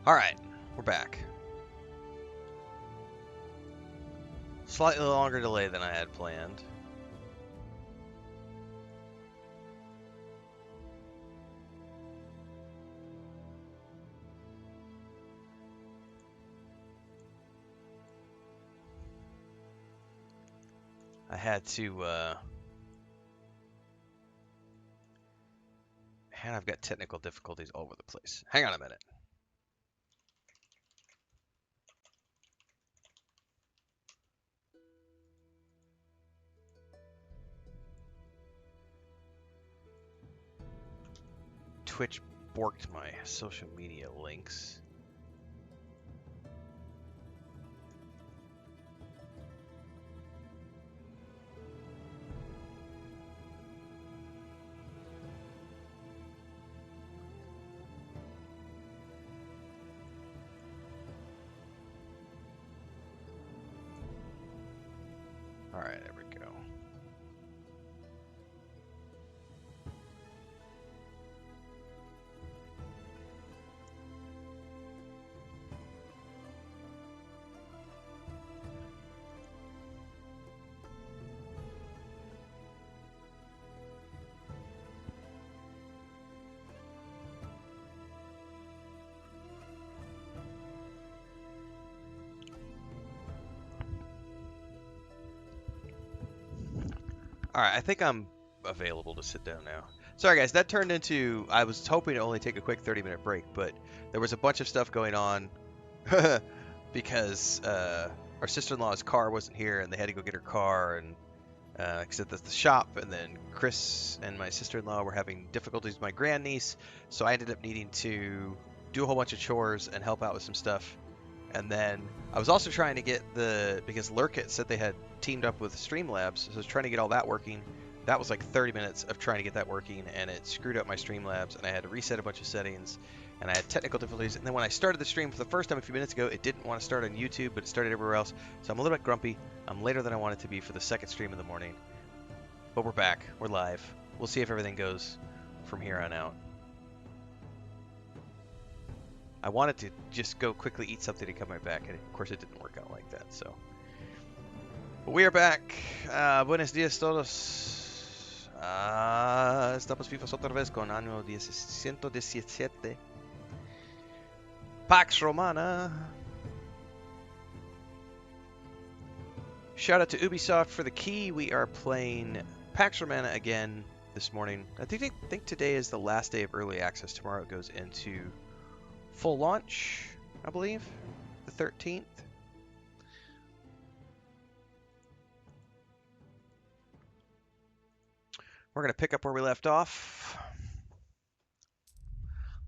Alright, we're back. Slightly longer delay than I had planned. I had to, and I've got technical difficulties all over the place. Hang on a minute. Twitch borked my social media links. Alright, there we go. Alright, I think I'm available to sit down now. Sorry guys, that turned into, I was hoping to only take a quick 30-minute break, but there was a bunch of stuff going on because our sister-in-law's car wasn't here and they had to go get her car, and except that's the shop, and then Chris and my sister-in-law were having difficulties with my grandniece, so I ended up needing to do a whole bunch of chores and help out with some stuff. And then I was also trying to get because Lurkit said they had teamed up with Streamlabs, so I was trying to get all that working. That was like 30 minutes of trying to get that working, and it screwed up my Streamlabs, and I had to reset a bunch of settings, and I had technical difficulties. And then when I started the stream for the first time a few minutes ago, it didn't want to start on YouTube, but it started everywhere else. So I'm a little bit grumpy. I'm later than I wanted to be for the second stream in the morning. But we're back. We're live. We'll see if everything goes from here on out. I wanted to just go quickly eat something to come right back, and of course it didn't work out like that, so. But we are back. Buenos dias todos. Estamos vivos otra vez con Anno 117. Pax Romana. Shout out to Ubisoft for the key. We are playing Pax Romana again this morning. I think today is the last day of early access. Tomorrow it goes into full launch, I believe, the 13th. We're going to pick up where we left off.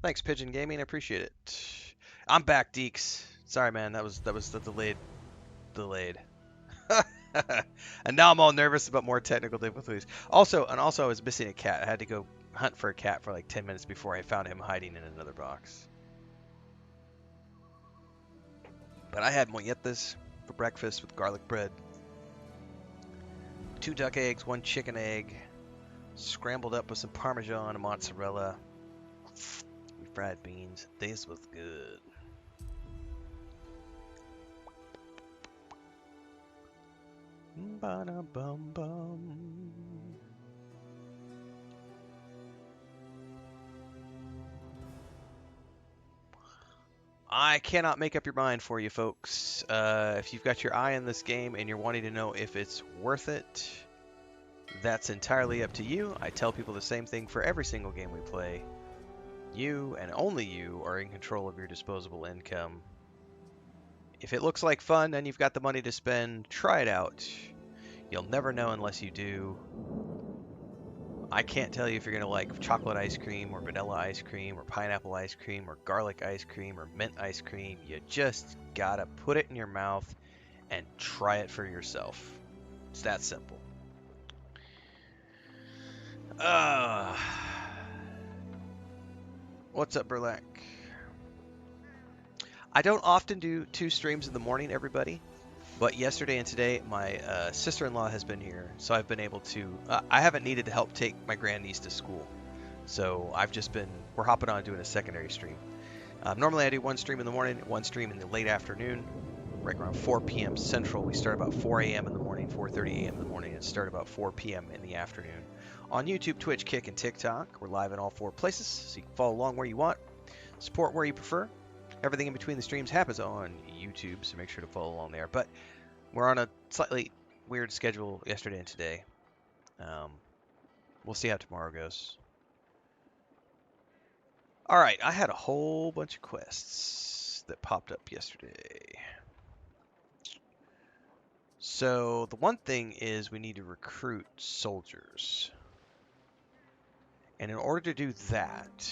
Thanks, Pigeon Gaming. I appreciate it. I'm back, Deeks. Sorry, man. That was the delayed. And now I'm all nervous about more technical difficulties. Also I was missing a cat. I had to go hunt for a cat for like 10 minutes before I found him hiding in another box. But I had molletes for breakfast with garlic bread, 2 duck eggs, 1 chicken egg, scrambled up with some Parmesan and mozzarella, and fried beans. This was good. Ba-da-bum-bum. I cannot make up your mind for you, folks. If you've got your eye on this game and you're wanting to know if it's worth it, that's entirely up to you. I tell people the same thing for every single game we play. You, and only you, are in control of your disposable income. If it looks like fun and you've got the money to spend, try it out. You'll never know unless you do. I can't tell you if you're going to like chocolate ice cream or vanilla ice cream or pineapple ice cream or garlic ice cream or mint ice cream. You just gotta put it in your mouth and try it for yourself. It's that simple. What's up, Burlack? I don't often do 2 streams in the morning, everybody. But yesterday and today, my sister-in-law has been here, so I've been able to. I haven't needed to help take my grandniece to school, so I've just been. We're hopping on doing a secondary stream. Normally I do one stream in the morning, one stream in the late afternoon, right around 4 p.m. Central. We start about 4 a.m. in the morning, 4:30 a.m. in the morning, and start about 4 p.m. in the afternoon. On YouTube, Twitch, Kick, and TikTok, we're live in all 4 places, so you can follow along where you want, support where you prefer. Everything in between the streams happens on YouTube, so make sure to follow along there. But we're on a slightly weird schedule yesterday and today. We'll see how tomorrow goes. All right, I had a whole bunch of quests that popped up yesterday. So the one thing is we need to recruit soldiers. And in order to do that,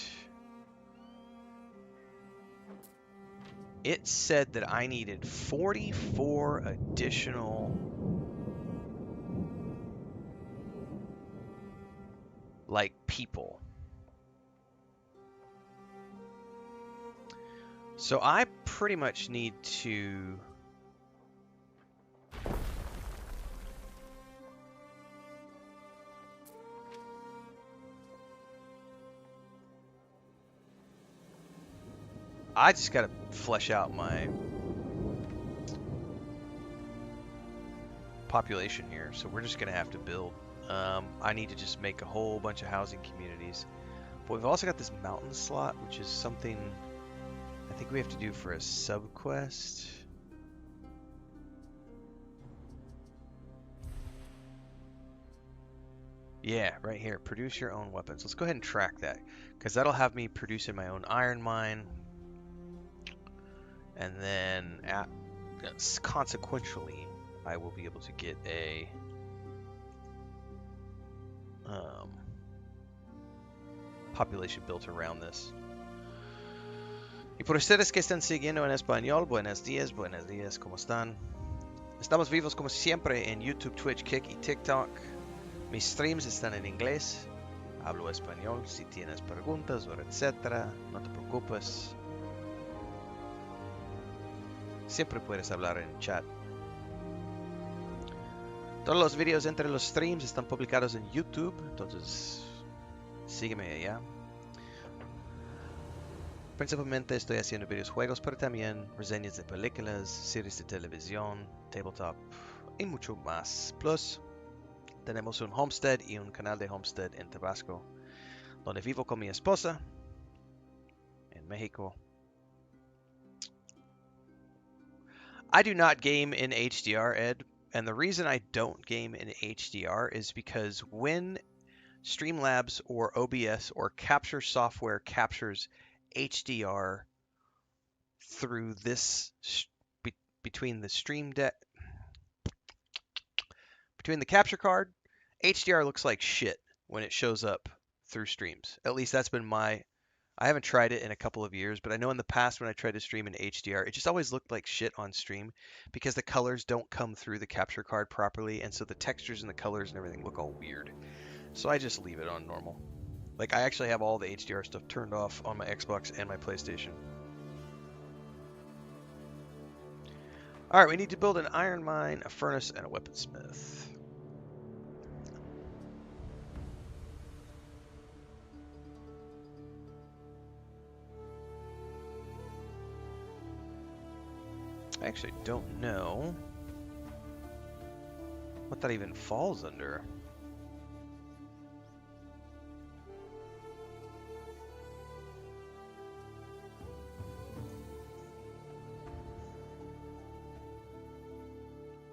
it said that I needed 44 additional people. So I pretty much need to I just got to flesh out my population here. So we're just going to have to build. I need to just make a whole bunch of housing communities. But we've also got this mountain slot, which is something I think we have to do for a sub-quest. Yeah, right here. Produce your own weapons. Let's go ahead and track that, because that'll have me producing my own iron mine. And then, consequentially, I will be able to get a population built around this. Y por ustedes que están siguiendo en español, buenos días, ¿cómo están? Estamos vivos como siempre en YouTube, Twitch, Kick y TikTok. Mis streams están en inglés. Hablo español. Si tienes preguntas o etcétera, no te preocupes. Siempre puedes hablar en chat. Todos los videos entre los streams están publicados en YouTube, entonces sígueme allá. Principalmente estoy haciendo videojuegos, pero también reseñas de películas, series de televisión, tabletop y mucho más. Plus, tenemos un homestead y un canal de homestead en Tabasco, donde vivo con mi esposa en México. I do not game in HDR, Ed, and the reason I don't game in HDR is because when Streamlabs or OBS or capture software captures HDR through this between the between the capture card, HDR looks like shit when it shows up through streams. At least that's been I haven't tried it in a couple of years, but I know in the past when I tried to stream in HDR, it just always looked like shit on stream because the colors don't come through the capture card properly, and so the textures and the colors and everything look all weird. So I just leave it on normal. Like, I actually have all the HDR stuff turned off on my Xbox and my PlayStation. Alright, we need to build an iron mine, a furnace, and a weaponsmith. I actually don't know what that even falls under.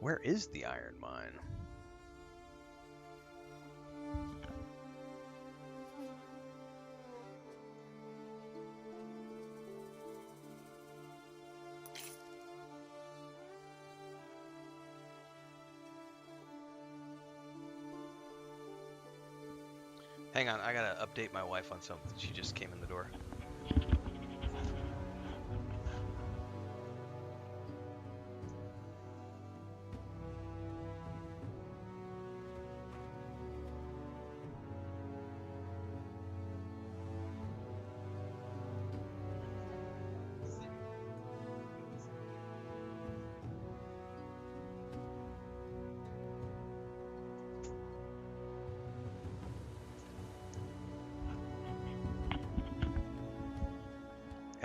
Where is the iron mine? Hang on, I gotta update my wife on something. She just came in the door.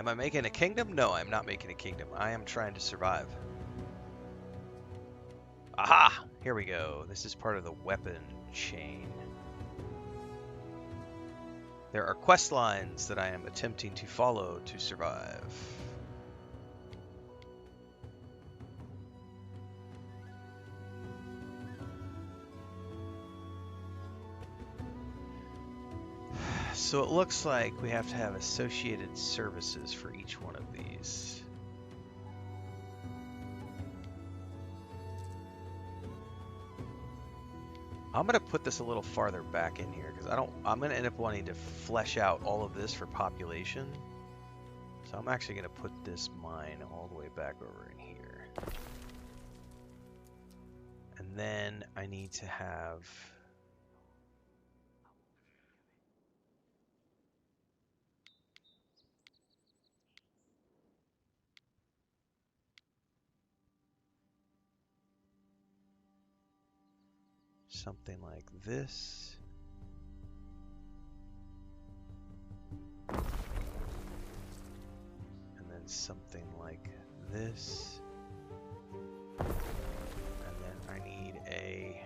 Am I making a kingdom? No, I'm not making a kingdom. I am trying to survive. Aha! Here we go. This is part of the weapon chain. There are quest lines that I am attempting to follow to survive. So it looks like we have to have associated services for each one of these. I'm gonna put this a little farther back in here because I'm gonna end up wanting to flesh out all of this for population. So I'm actually gonna put this mine all the way back over in here. And then I need to have something like this. And then something like this. And then I need a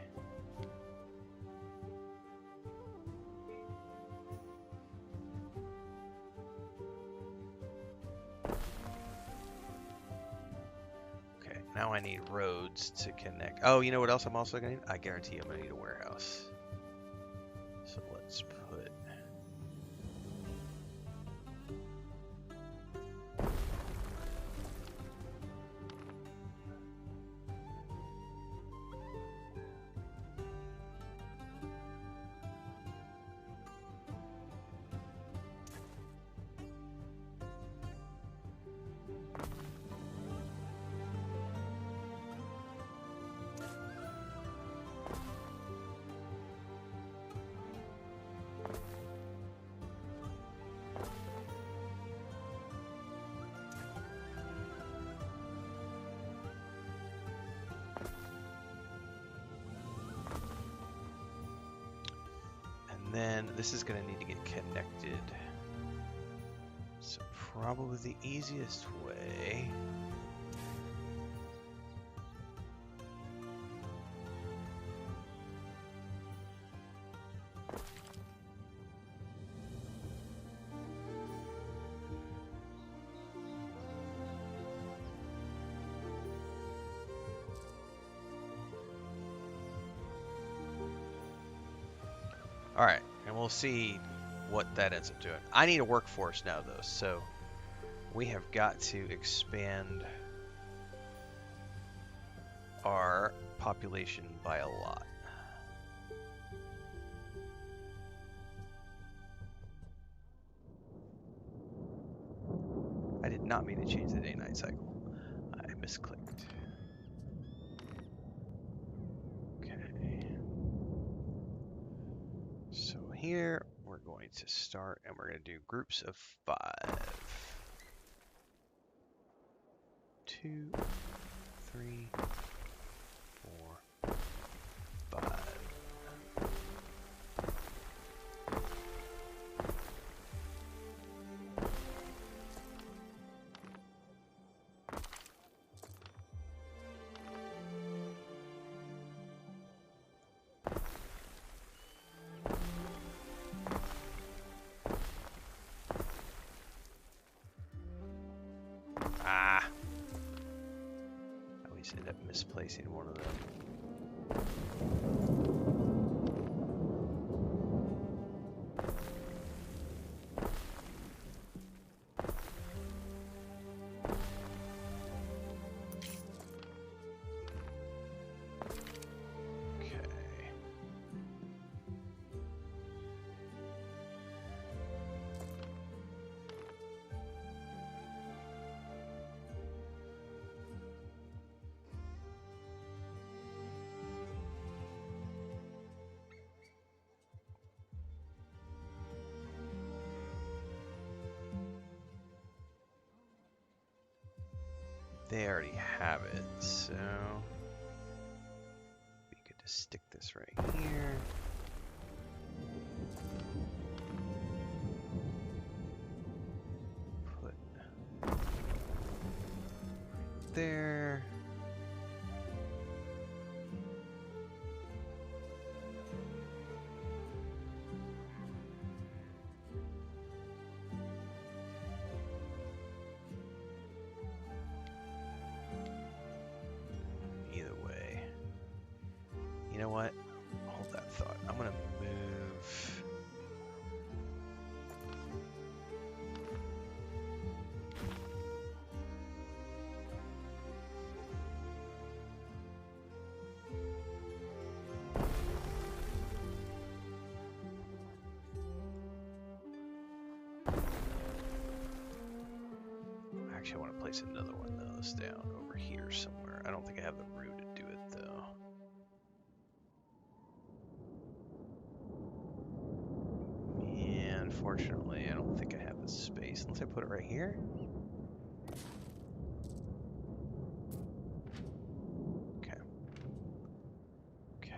now I need roads to connect. Oh, you know what else I'm also going to need? I guarantee I'm going to need a warehouse. So let's put... And then this is going to need to get connected. So probably the easiest way... Alright, and we'll see what that ends up doing. I need a workforce now, though, so we have got to expand our population by a lot. I did not mean to change the day-night cycle. I misclicked. Here we're going to start and we're going to do groups of 5. 2, 3, 4, 5. I always end up misplacing one of them. They already have it, so we could just stick this right here. Put there. Either way. You know what? Hold that thought. I'm gonna move. Actually, I want to place another one of those down over here somewhere. I don't think I have the room to do it though. Yeah, unfortunately, I don't think I have the space. Unless I put it right here. Okay. Okay.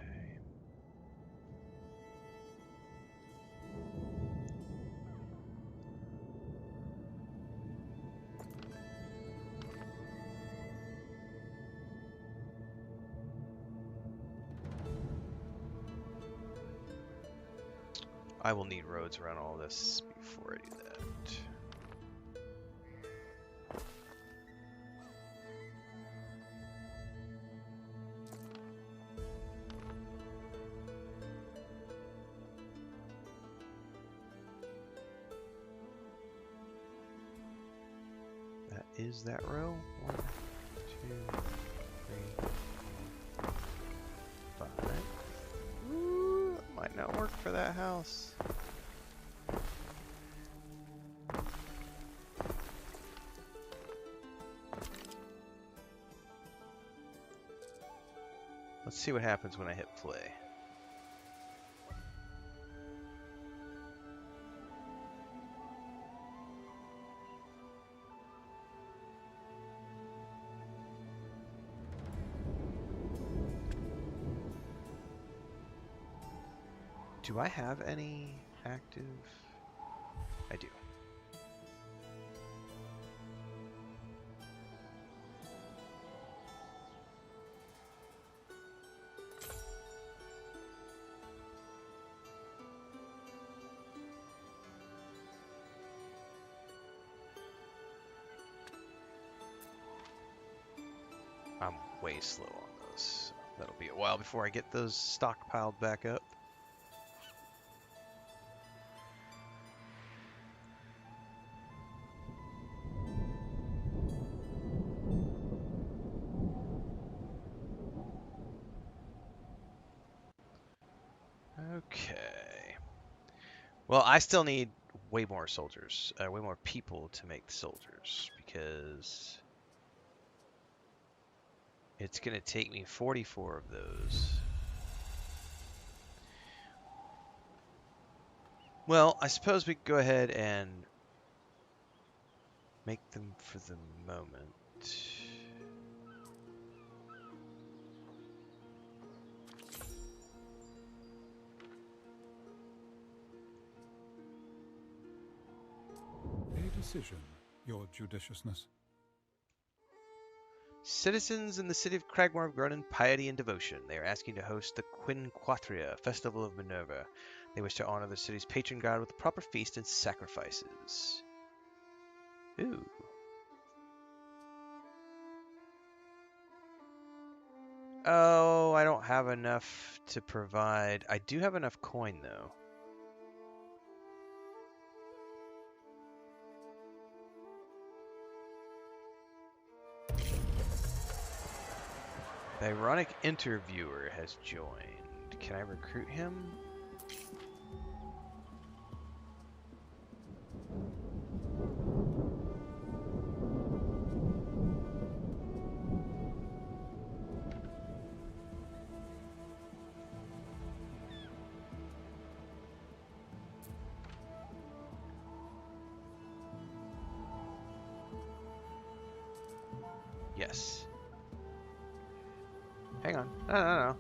I will need roads around all this before I do that. That is that row. 1, 2, 3, 4, 5. Ooh, that might not work for that house. Let's see what happens when I hit play. Do I have any active? I do. I'm way slow on those. That'll be a while before I get those stockpiled back up. Okay. Well, I still need way more soldiers, way more people to make the soldiers, because it's going to take me 44 of those. Well, I suppose we could go ahead and make them for the moment. A decision, your judiciousness. Citizens in the city of Cragmore have grown in piety and devotion. They are asking to host the Quinquatria Festival of Minerva. They wish to honor the city's patron god with a proper feast and sacrifices. Ooh. Oh, I don't have enough to provide. I do have enough coin, though. The ironic interviewer has joined. Can I recruit him? Yes. Hang on. No.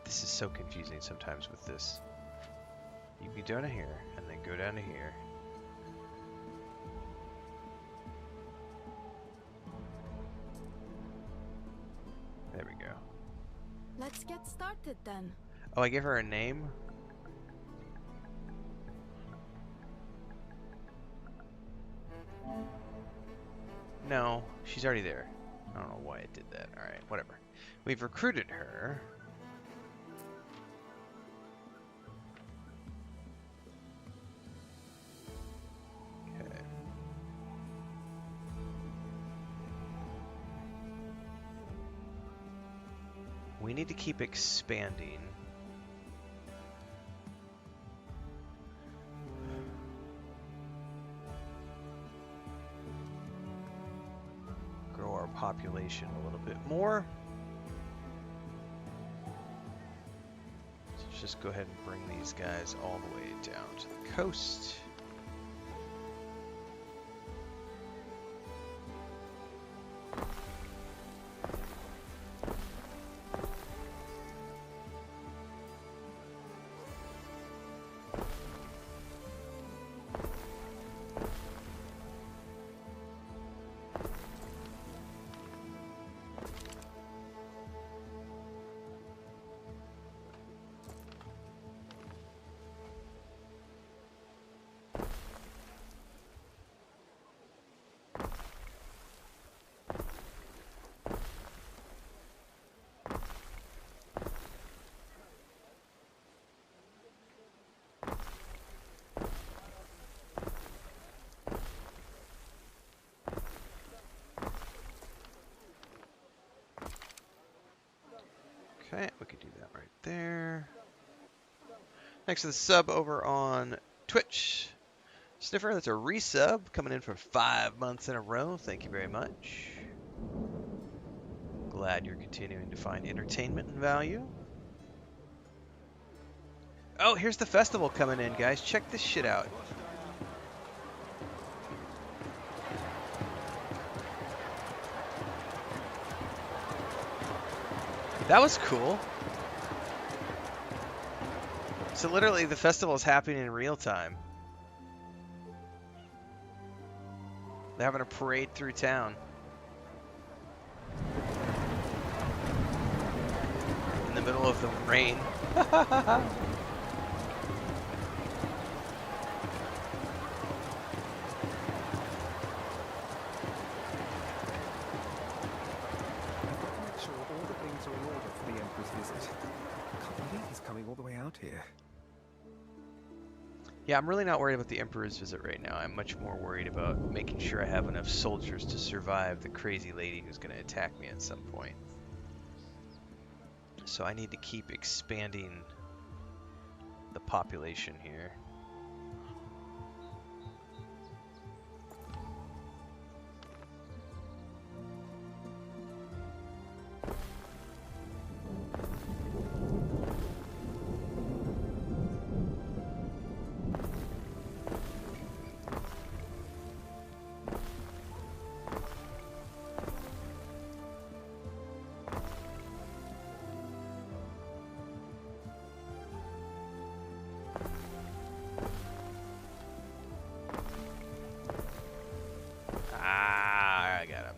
This is so confusing sometimes with this. You can go down to here, and then go down to here. Let's get started then. Oh, I gave her a name? No, she's already there. I don't know why it did that. Alright, whatever. We've recruited her. Okay. We need to keep expanding. Grow our population a little bit more. So let's just go ahead and bring these guys all the way down to the coast. Okay, we could do that right there. Next to the sub over on Twitch. Sniffer, that's a resub coming in for 5 months in a row. Thank you very much. Glad you're continuing to find entertainment and value. Oh, here's the festival coming in, guys. Check this shit out. That was cool. So literally the festival is happening in real time. They're having a parade through town. In the middle of the rain. Yeah, I'm really not worried about the Emperor's visit right now. I'm much more worried about making sure I have enough soldiers to survive the crazy lady who's going to attack me at some point. So I need to keep expanding the population here.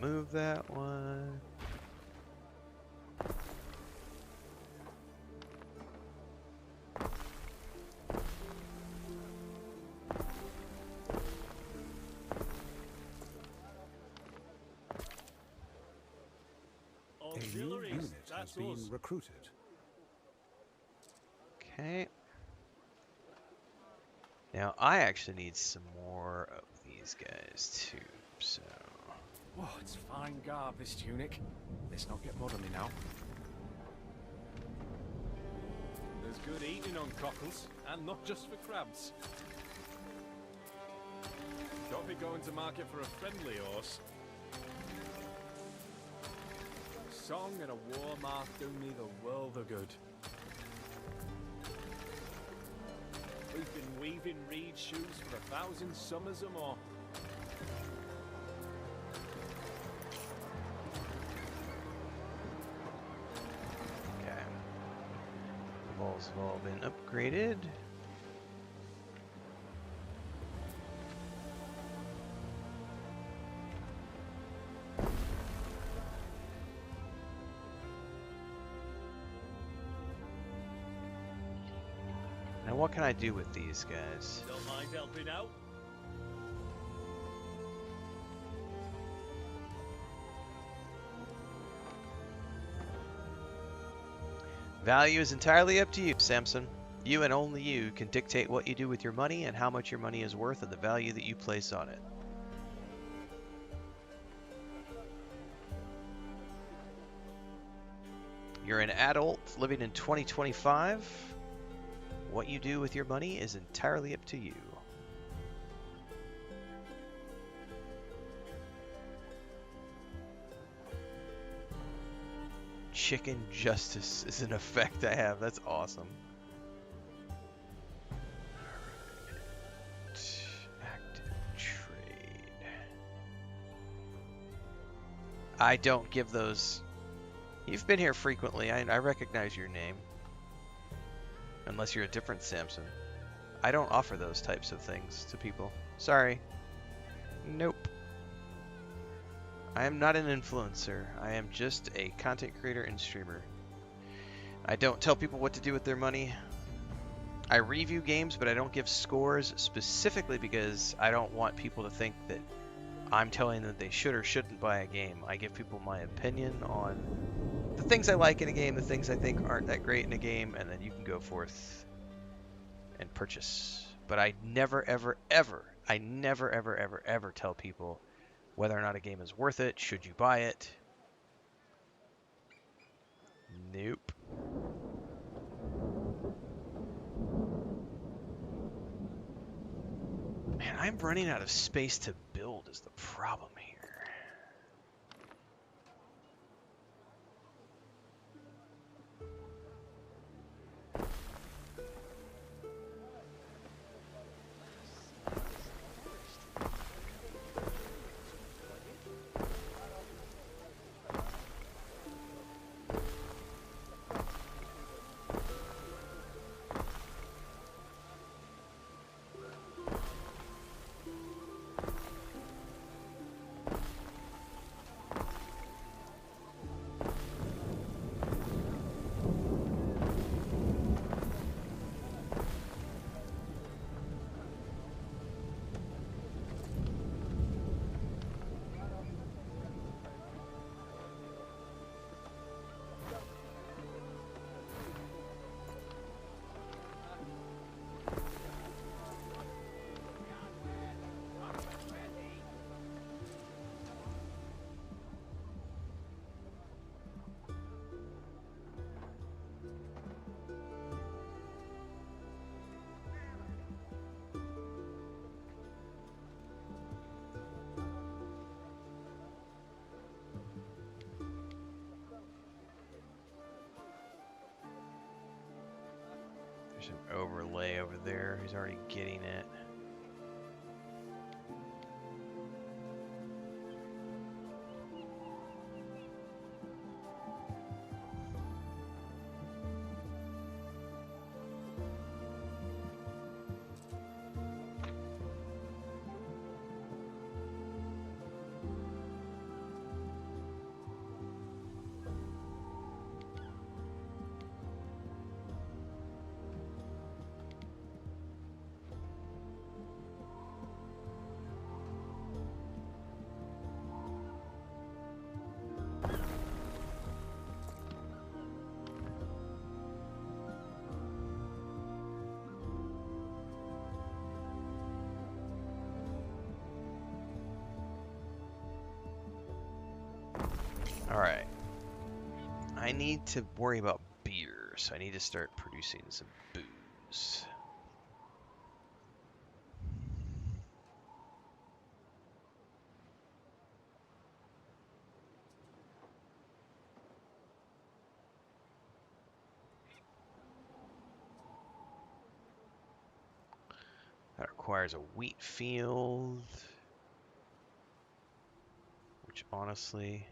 Move that one. A new unit has been recruited. Okay. Now I actually need some more of these guys too, so. Whoa, it's fine garb, this tunic. Let's not get modern now. There's good eating on cockles, and not just for crabs. Don't be going to market for a friendly horse. Song and a war mark do me the world of good. We've been weaving reed shoes for 1,000 summers or more. Walls have all been upgraded. And what can I do with these guys? Don't mind helping out. Value is entirely up to you, Samson. You and only you can dictate what you do with your money and how much your money is worth and the value that you place on it. You're an adult living in 2025. What you do with your money is entirely up to you. Chicken justice is an effect I have. That's awesome. Active trade. I don't give those. You've been here frequently. I recognize your name. Unless you're a different Samson. I don't offer those types of things to people. Sorry. Nope. I am not an influencer. I am just a content creator and streamer. I don't tell people what to do with their money. I review games, but I don't give scores specifically because I don't want people to think that I'm telling them they should or shouldn't buy a game. I give people my opinion on the things I like in a game, the things I think aren't that great in a game, and then you can go forth and purchase. But I never, ever, ever, I never, ever, ever, ever tell people whether or not a game is worth it. Should you buy it? Nope. Man, I'm running out of space to build is the problem here. There's an overlay over there. He's already getting it. Alright. I need to worry about beer, so I need to start producing some booze. That requires a wheat field, which honestly...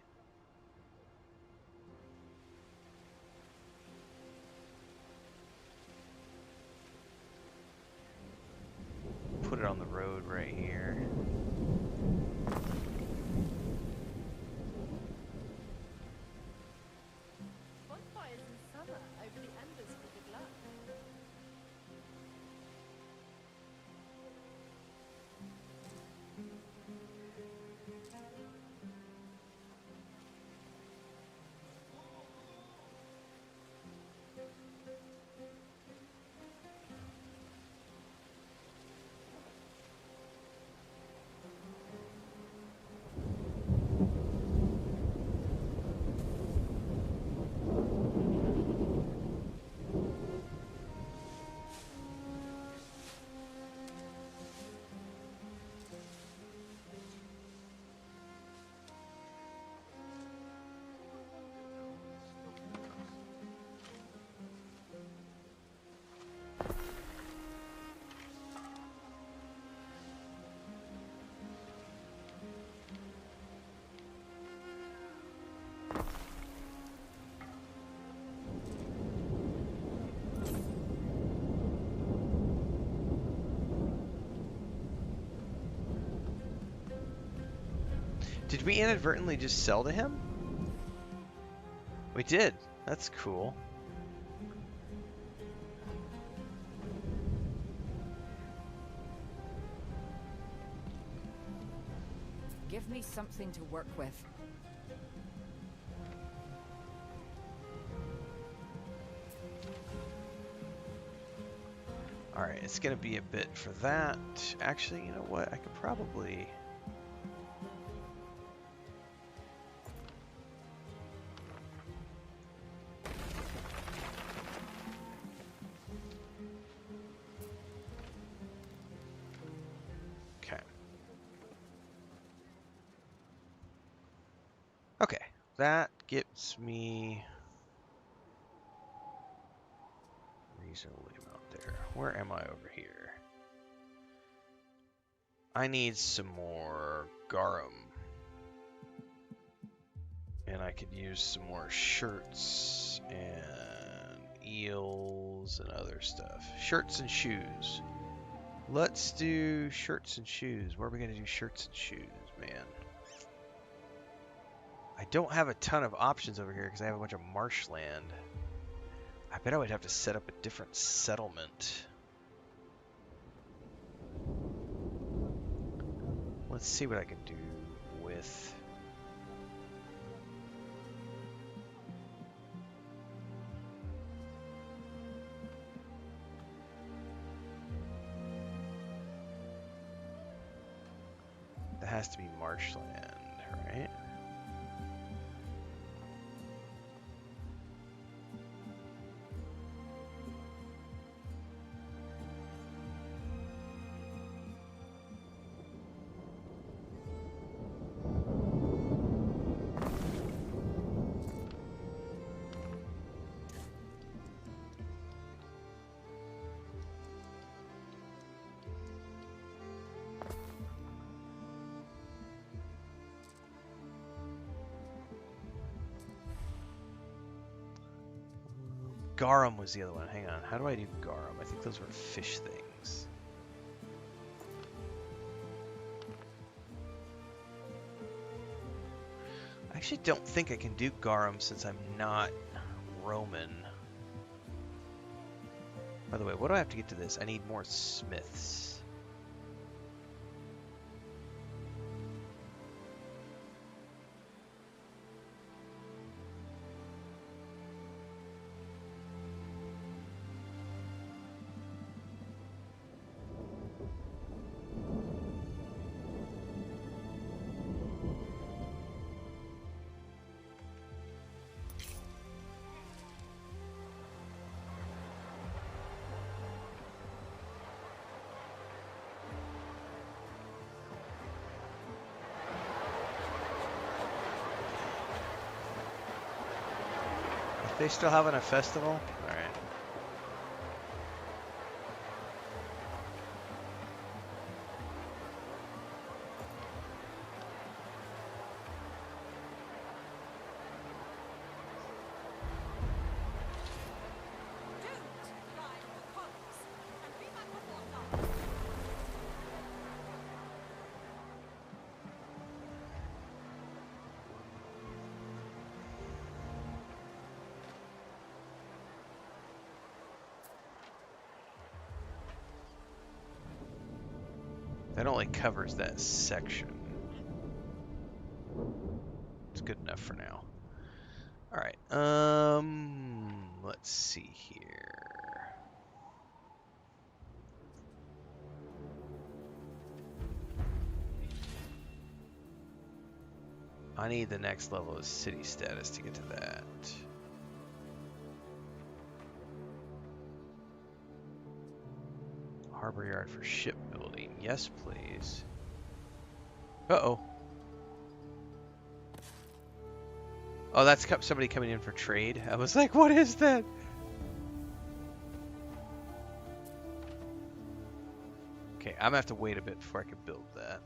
put it on the road right here. Bonfires in summer over the embers for good luck. Did we inadvertently just sell to him? We did. That's cool. Give me something to work with. Alright, it's gonna be a bit for that. Actually, you know what? I could probably... Okay. Okay, that gets me reasonably amount there. Where am I over here? I need some more garum. And I could use some more shirts and eels and other stuff. Shirts and shoes. Let's do shirts and shoes. Where are we going to do shirts and shoes, man? I don't have a ton of options over here because I have a bunch of marshland. I bet I would have to set up a different settlement. Let's see what I can do with... That has to be marshland, right? Garum was the other one. Hang on. How do I do garum? I think those were fish things. I actually don't think I can do garum since I'm not Roman. By the way, what do I have to get to this? I need more smiths. They still having a festival? All right. That only covers that section. It's good enough for now. All right. Let's see here. I need the next level of city status to get to that. Harbor yard for shipbuilding. Yes, please. Uh-oh. Oh, that's somebody coming in for trade. I was like, what is that? Okay, I'm gonna have to wait a bit before I can build that.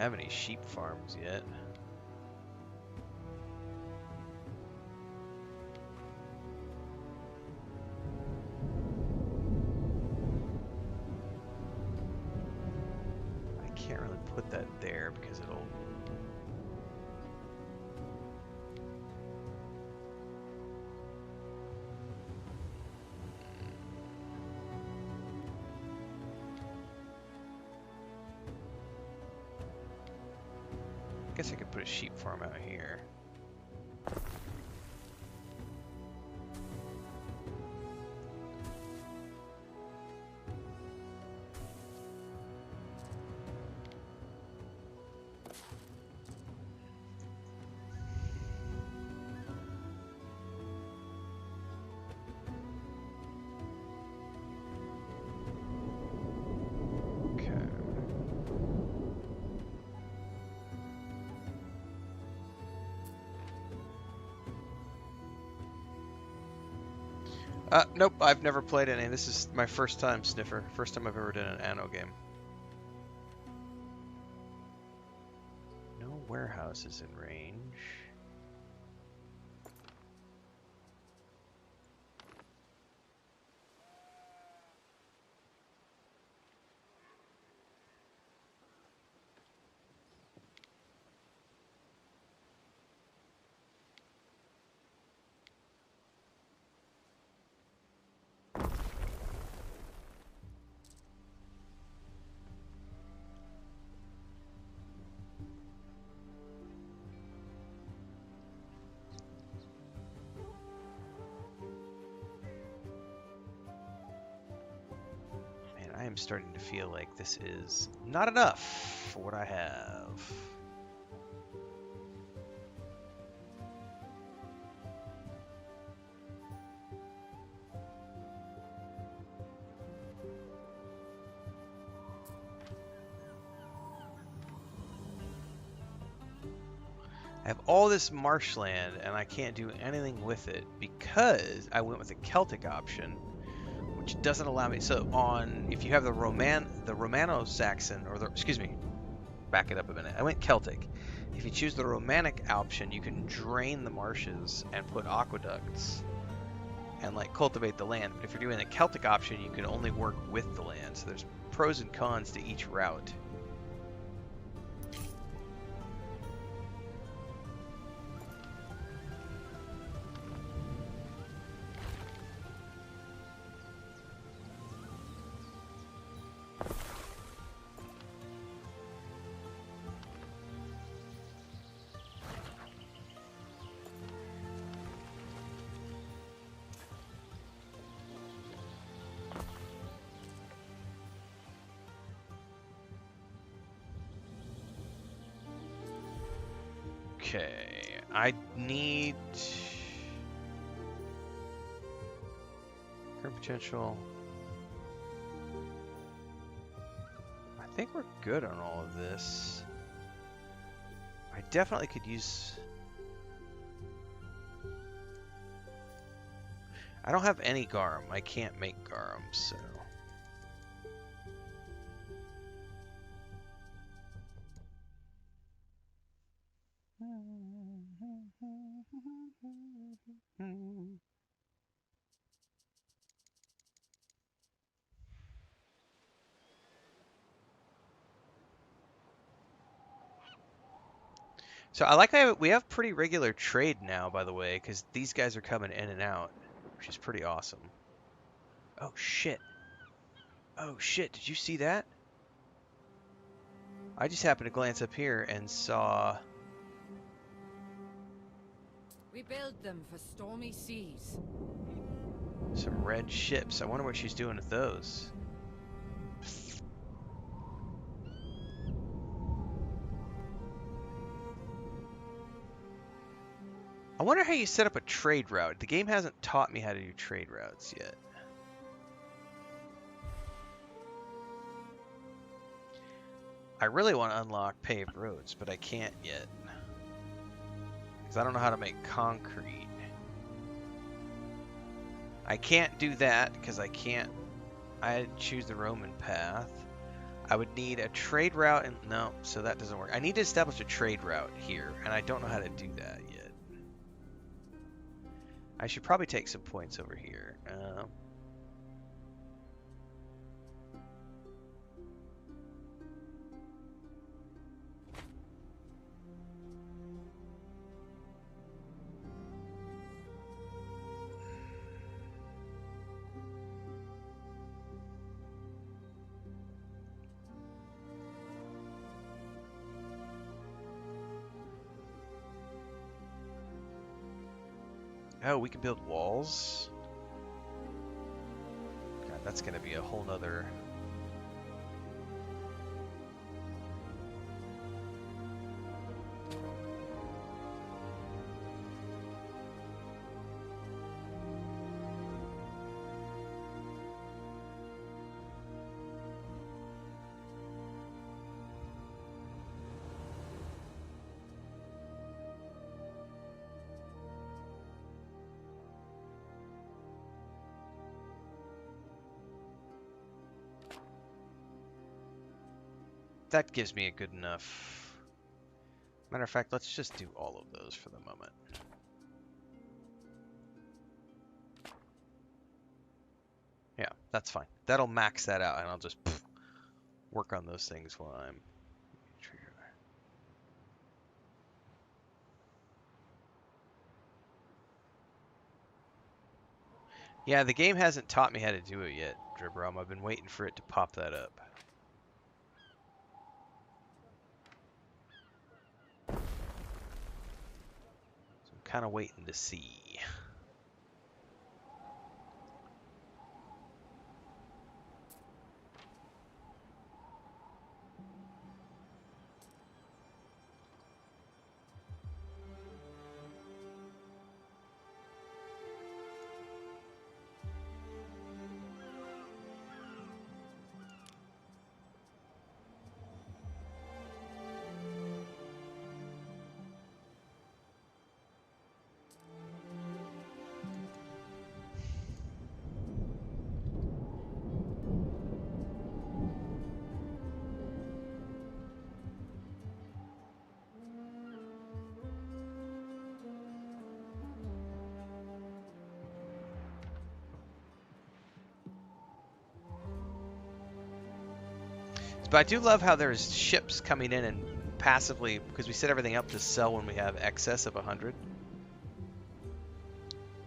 have any sheep farms yet. I can't really put that there because it'll... I guess I could put a sheep farm out here. Nope, I've never played any. This is my first time, Sniffer. First time I've ever done an Anno game. No warehouses in range. I am starting to feel like this is not enough for what I have. I have all this marshland and I can't do anything with it because I went with the Celtic option, which doesn't allow me. So on, if you have the Romano-Saxon, or the, excuse me, back it up a minute. I went Celtic. If you choose the Romanic option, you can drain the marshes and put aqueducts and like cultivate the land. But if you're doing the Celtic option, you can only work with the land. So there's pros and cons to each route. Okay, I need current potential. I think we're good on all of this. I definitely could use... I don't have any garum. I can't make garum, so... So I like that we have pretty regular trade now, by the way, because these guys are coming in and out, which is pretty awesome. Oh shit. Oh shit, did you see that? I just happened to glance up here and saw... We build them for stormy seas. some red ships. I wonder what she's doing with those. I wonder how you set up a trade route. The game hasn't taught me how to do trade routes yet. I really want to unlock paved roads, but I can't yet. Because I don't know how to make concrete. I can't do that because I can't... I choose the Roman path. I would need a trade route, and no, so that doesn't work. I need to establish a trade route here, and I don't know how to do that yet. I should probably take some points over here. Oh, we can build walls? God, that's going to be a whole nother... That gives me a good enough... Matter of fact, let's just do all of those for the moment. Yeah, that's fine. That'll max that out, and I'll just work on those things while I'm... Yeah, the game hasn't taught me how to do it yet, Dribrom. I've been waiting for it to pop that up. Kind of waiting to see. But I do love how there's ships coming in and passively, because we set everything up to sell when we have excess of 100.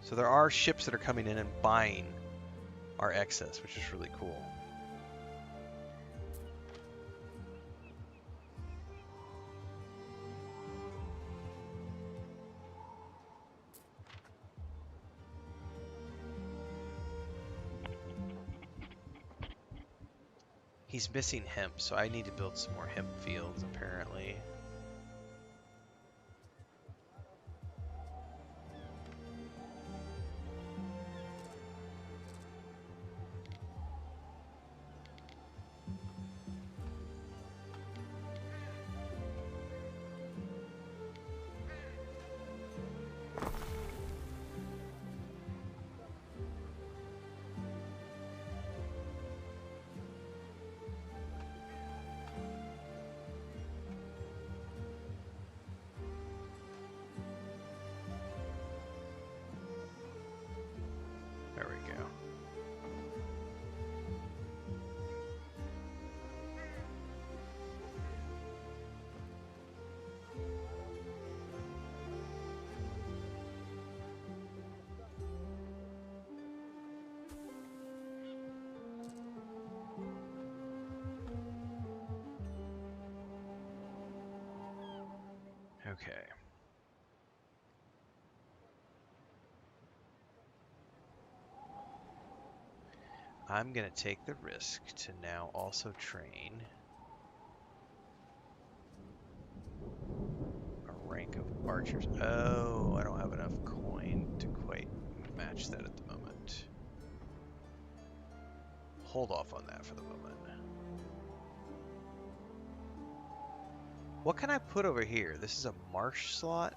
So there are ships that are coming in and buying our excess, which is really cool. He's missing hemp, so I need to build some more hemp fields, apparently. There we go. Okay. I'm going to take the risk to now also train a rank of archers. Oh, I don't have enough coin to quite match that at the moment. Hold off on that for the moment. What can I put over here? This is a marsh slot.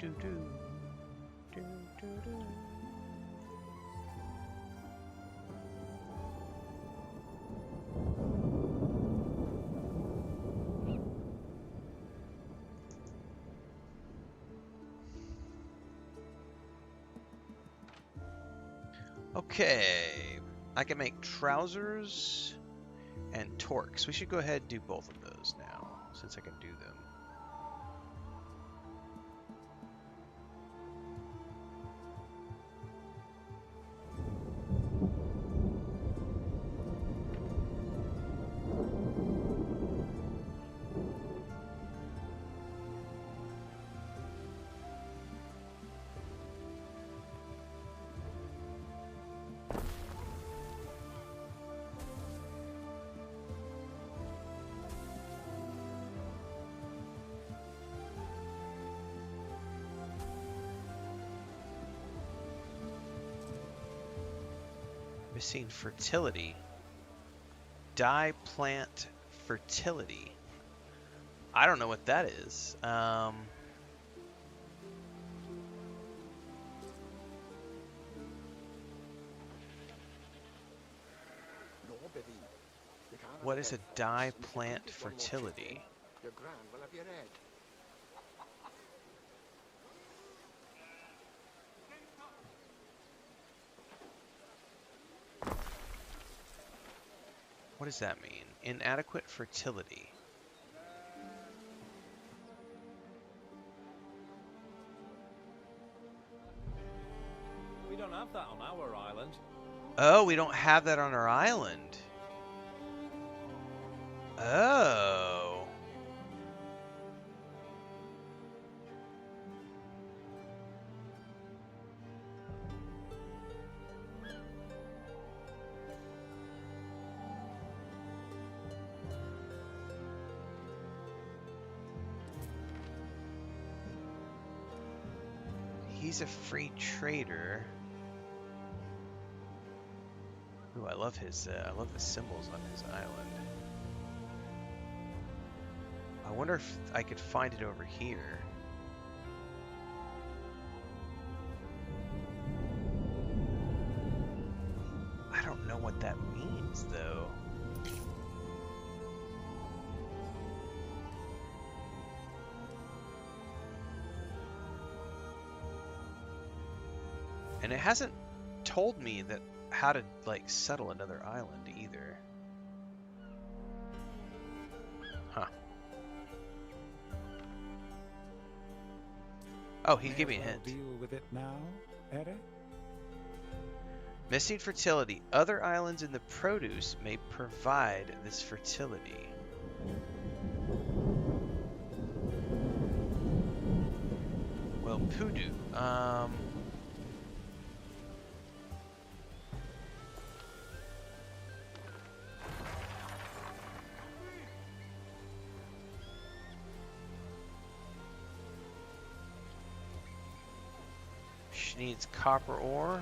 do do. Do do do. Okay, I can make trousers and torques. We should go ahead and do both of those now, since I can do them. Missing fertility. Dye plant fertility. I don't know what that is. What is a dye plant fertility? Your gran will have your head. What does that mean? Inadequate fertility. We don't have that on our island. Oh, we don't have that on our island. Oh. He's a free trader. Ooh, I love the symbols on his island. I wonder if I could find it over here. I don't know what that means, though. And it hasn't told me that how to like settle another island either. Huh. Oh, he gave me a hint. Deal with it now, Eric? Missing fertility. Other islands in the produce may provide this fertility. Well, Pudu. She needs copper ore.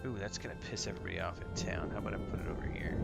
Ooh, that's gonna piss everybody off in town. How about I put it over here?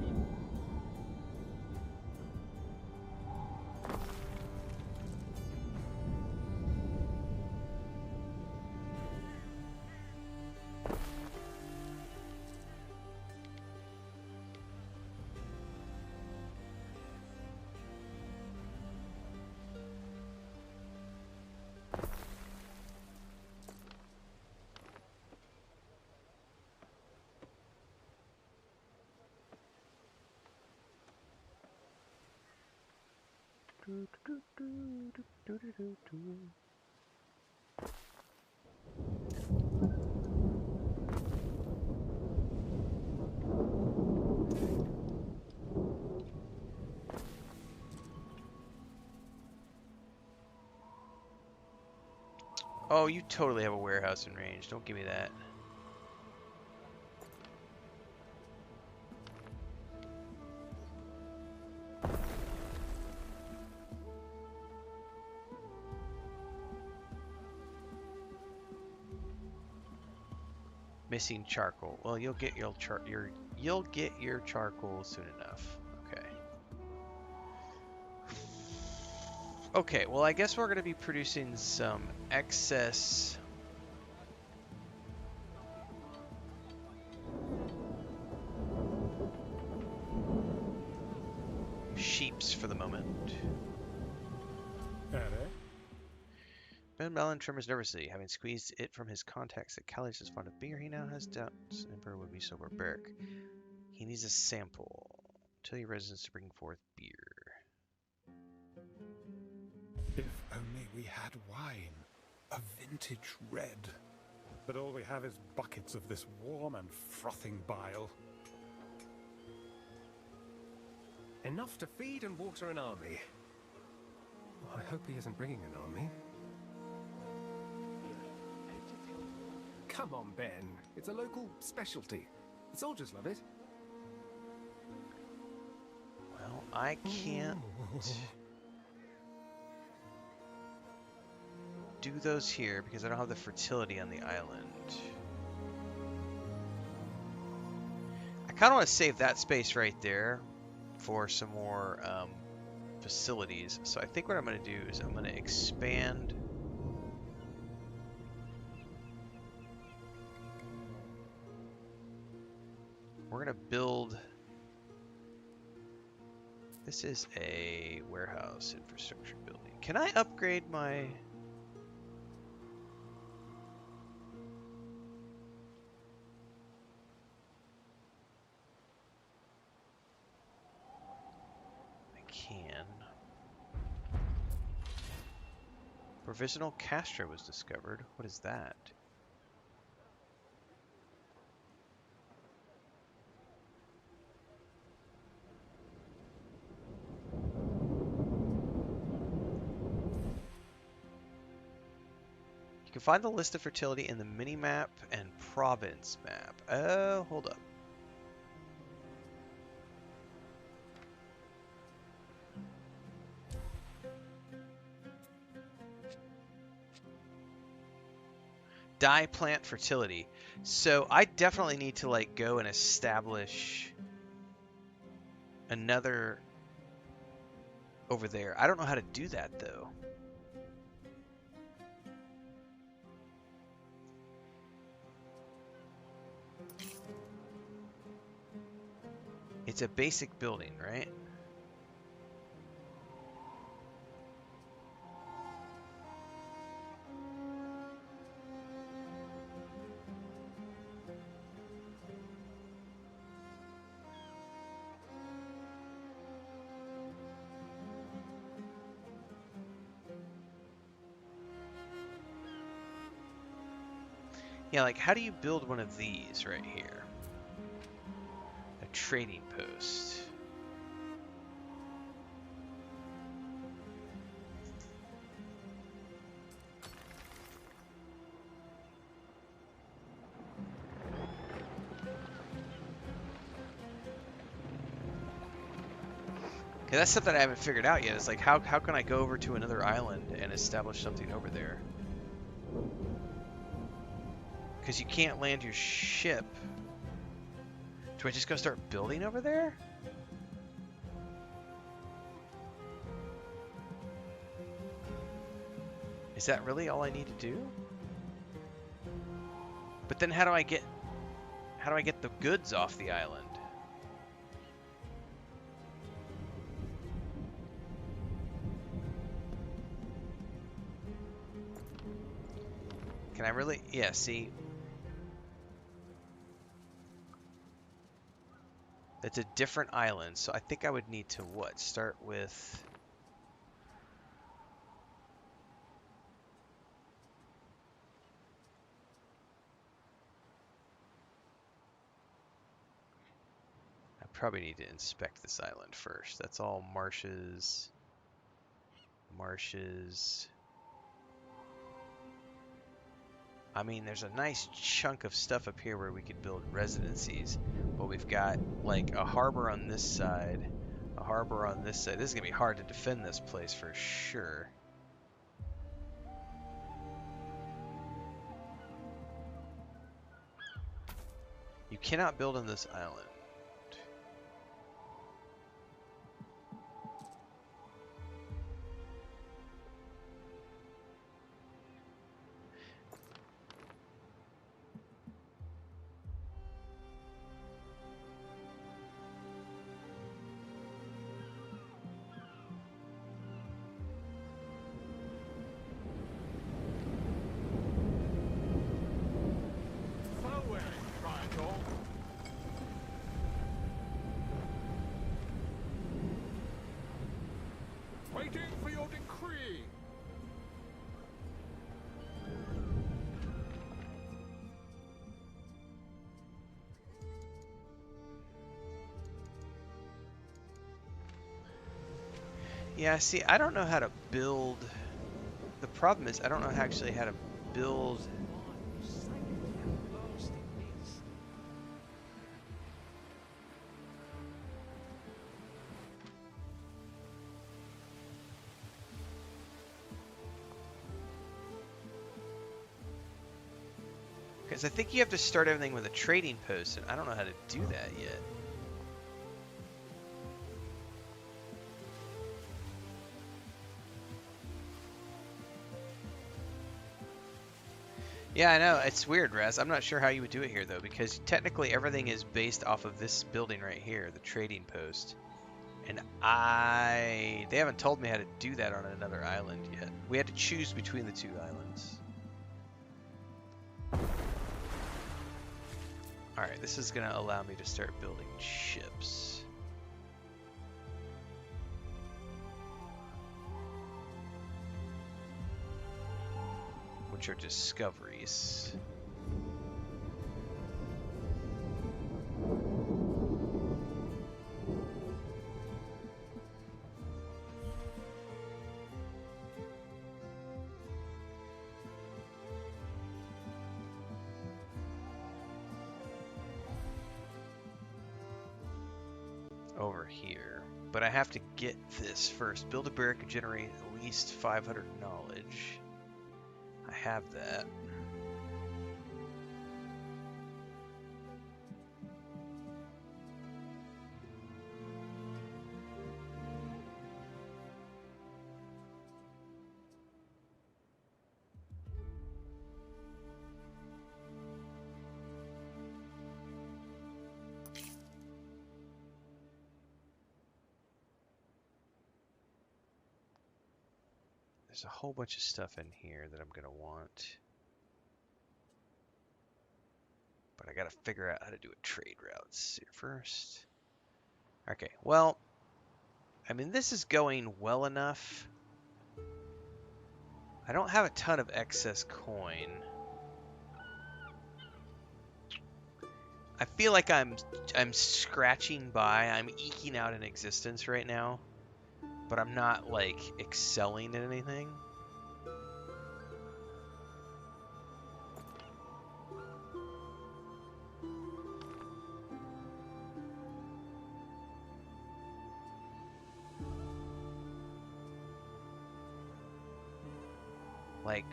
Oh, you totally have a warehouse in range. Don't give me that. Missing charcoal. Well, you'll get your charcoal soon enough. Okay. Okay, well, I guess we're going to be producing some excess sheeps for the moment. Ere? Ben Mellon tremors nervously, having squeezed it from his contacts that Callius is fond of beer. He now has doubts Emperor would be so barbaric. He needs a sample. Tell your residents to bring forth beer. If only we had wine. A vintage red. But all we have is buckets of this warm and frothing bile. Enough to feed and water an army. Oh, I hope he isn't bringing an army. Come on, Ben. It's a local specialty. The soldiers love it. Well, I can't do those here because I don't have the fertility on the island. I kind of want to save that space right there for some more facilities. So I think what I'm going to do is I'm going to expand we're going to build. This is a warehouse infrastructure building. Can I upgrade my... I can. Provisional Castro was discovered. What is that? You can find the list of fertility in the mini-map and province map. Oh, hold up. Dye plant fertility. So I definitely need to like go and establish another over there. I don't know how to do that though. It's a basic building, right? Yeah, like how do you build one of these right here? A trading post. Yeah, that's something I haven't figured out yet. It's like how can I go over to another island and establish something over there? Because you can't land your ship. Do I just go start building over there? Is that really all I need to do? But then how do I get the goods off the island? Can I really? Yeah, see. It's a different island, so I think I would need to what? Start with... I probably need to inspect this island first. That's all marshes. Marshes. I mean, there's a nice chunk of stuff up here where we could build residencies, but we've got like a harbor on this side, a harbor on this side. This is gonna be hard to defend this place for sure. You cannot build on this island. Yeah, see, I don't know how to build. The problem is I don't know actually how to build. Because I think you have to start everything with a trading post, and I don't know how to do that yet. Yeah, I know. It's weird, Raz. I'm not sure how you would do it here, though, because technically everything is based off of this building right here, the trading post. And they haven't told me how to do that on another island yet. We had to choose between the two islands. Alright, this is going to allow me to start building ships. Which are discoveries. Over here. But I have to get this first. Build a barrack and generate at least 500 knowledge. I have that. There's a whole bunch of stuff in here that I'm going to want. But I got to figure out how to do a trade routes here first. Okay, well, I mean, this is going well enough. I don't have a ton of excess coin. I feel like I'm scratching by. I'm eking out an existence right now. But I'm not, like, excelling at anything. Like,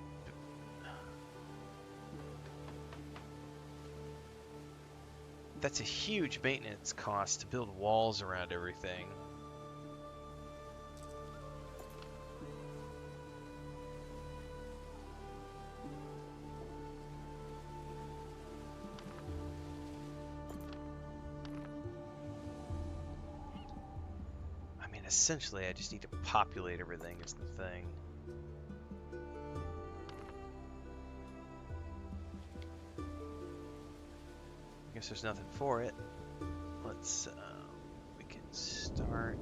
that's a huge maintenance cost to build walls around everything. I mean, essentially, I just need to populate everything is the thing. I guess there's nothing for it. Let's, we can start.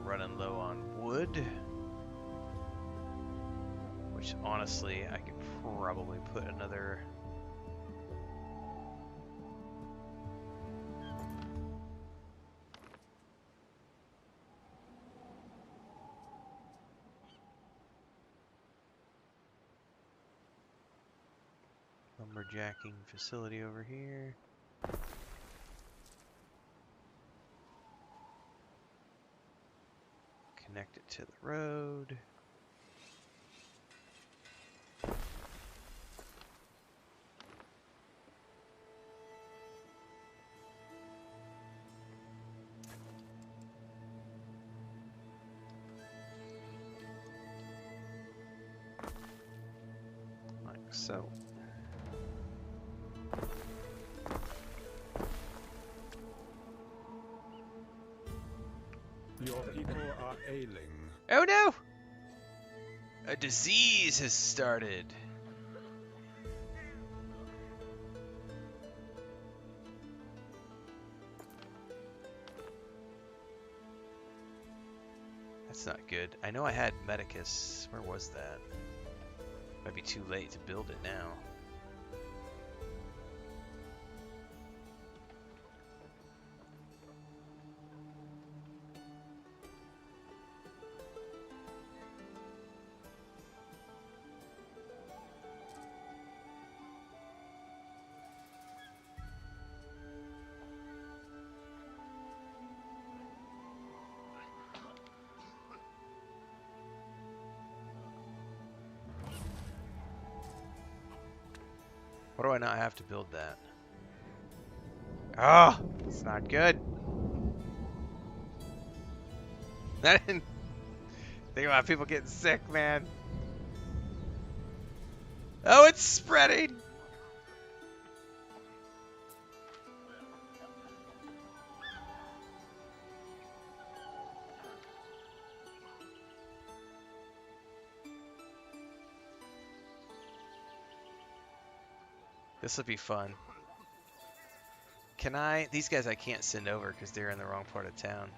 Running low on wood, which honestly I could probably put another lumberjacking facility over here. Connect it to the road. so. Your people are ailing. Oh no! A disease has started. That's not good. I know I had Medicus. Where was that? Might be too late to build it now. What do I not have to build that? Ah, oh, it's not good. I didn't think about people getting sick, man. Oh, it's spreading. This will be fun. Can I? These guys I can't send over because they're in the wrong part of town.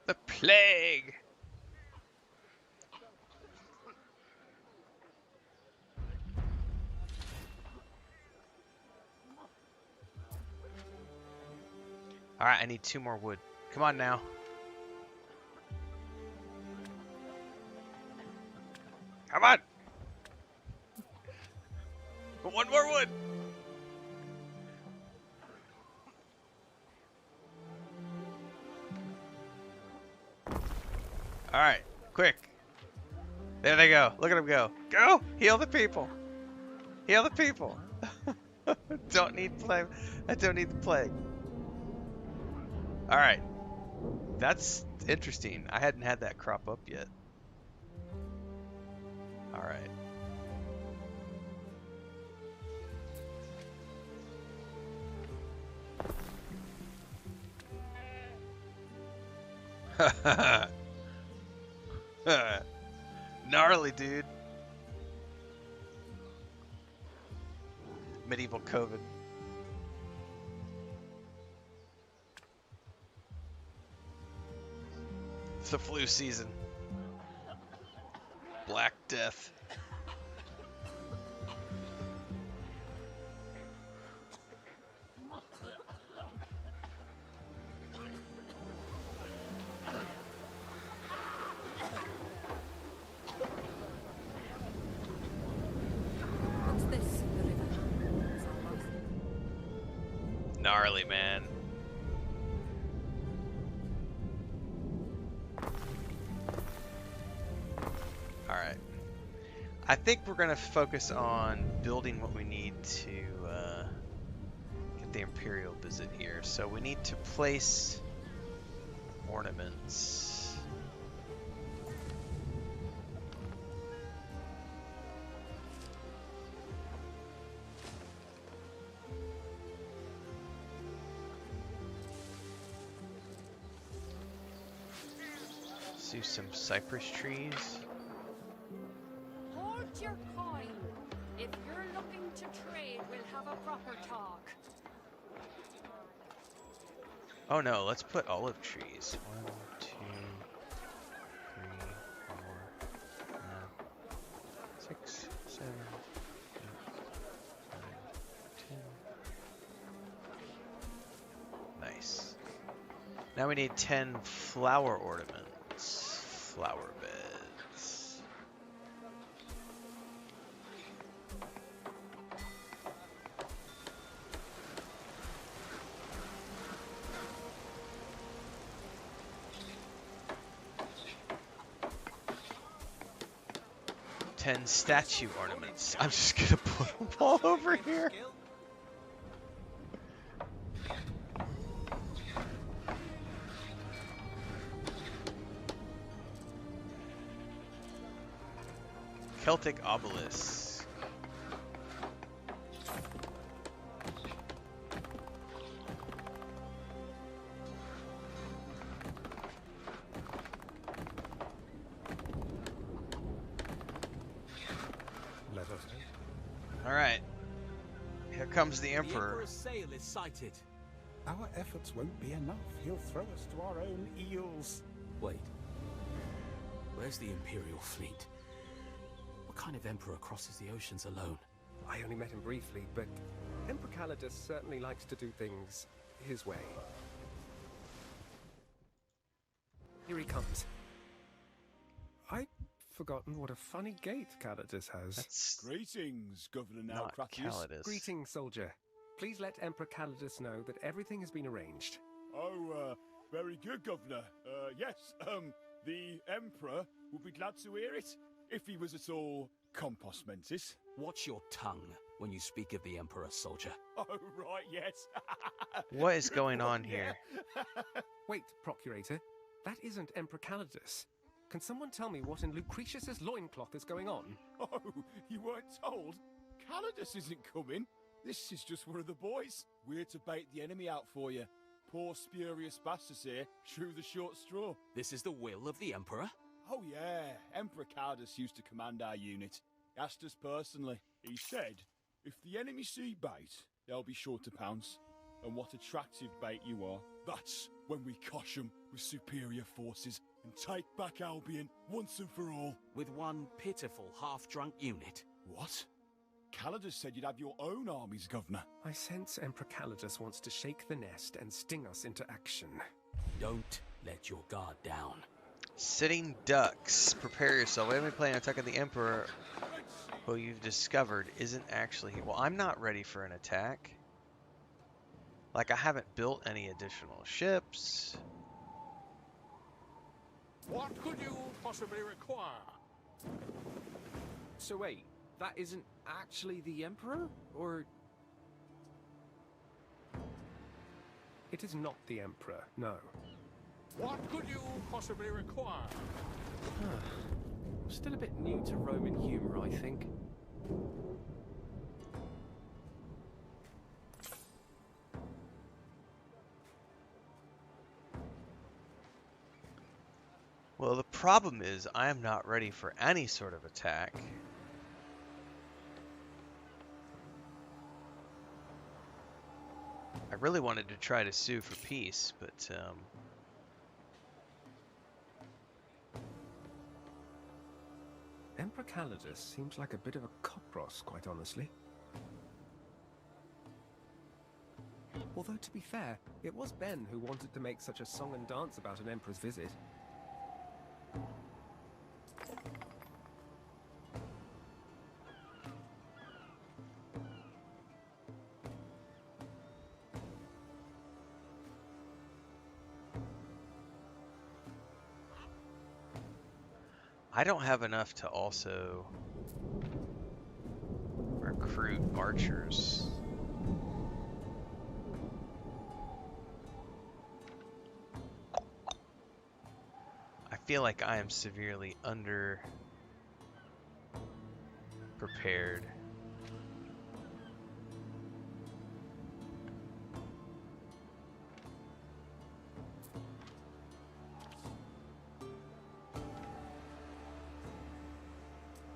The plague! Alright, I need 2 more wood. Come on now. Come on! 1 more wood! Alright, quick. There they go. Look at them go. Go! Heal the people. Heal the people. Don't need plague. I don't need the plague. Alright. That's interesting. I hadn't had that crop up yet. Alright. Gnarly, dude. Medieval COVID. It's the flu season. Black Death. What's this in the river? Gnarly, man. Alright. I think we're going to focus on building what we need to get the Imperial visit here. So we need to place ornaments. Let's do some cypress trees. Hold your coin. If you're looking to trade, we'll have a proper talk. Oh no, let's put olive trees. 1, 2, 3, 4, 5, 6, 7, 8, 9, 10. Nice. Now we need 10 flower ornaments. Flower beds. 10 statue ornaments. I'm just gonna put them all over here. Celtic obelisk. Let us All right. Here comes the The Emperor. Emperor's sail is sighted. Our efforts won't be enough. He'll throw us to our own eels. Wait. Where's the Imperial fleet? What kind of Emperor crosses the oceans alone? I only met him briefly, but Emperor Calidus certainly likes to do things his way. Here he comes. I'd forgotten what a funny gait Calidus has. That's Greetings, Governor not Nalcratius. Calidus. Greetings, soldier. Please let Emperor Calidus know that everything has been arranged. Oh, very good, Governor. Yes, the Emperor would be glad to hear it, if he was at all compos mentis. Watch your tongue when you speak of the Emperor, soldier. Oh, right, yes. What is going on here? Wait, Procurator. That isn't Emperor Calidus. Can someone tell me what in Lucretius's loincloth is going on? Oh, you weren't told? Calidus isn't coming. This is just one of the boys. We're to bait the enemy out for you. Poor spurious bastards here drew the short straw. This is the will of the Emperor? Oh yeah, Emperor Calidus used to command our unit. Asked us personally. He said, if the enemy see bait, they'll be sure to pounce. And what attractive bait you are. That's when we cosh 'em with superior forces and take back Albion once and for all. With one pitiful half-drunk unit? What? Calidus said you'd have your own armies, Governor. I sense Emperor Calidus wants to shake the nest and sting us into action. Don't let your guard down. Sitting ducks. Prepare yourself. We haven't been planning on attacking the Emperor, who you've discovered isn't actually here. Well, I'm not ready for an attack. Like, I haven't built any additional ships. What could you possibly require? So wait, that isn't actually the Emperor? Or... It is not the Emperor, no. What could you possibly require? I'm still a bit new to Roman humor, I think. Well, the problem is I am not ready for any sort of attack. I really wanted to try to sue for peace, but Emperor Calidus seems like a bit of a copros, quite honestly. Although, to be fair, it was Ben who wanted to make such a song and dance about an emperor's visit. I don't have enough to also recruit archers. I feel like I am severely under prepared.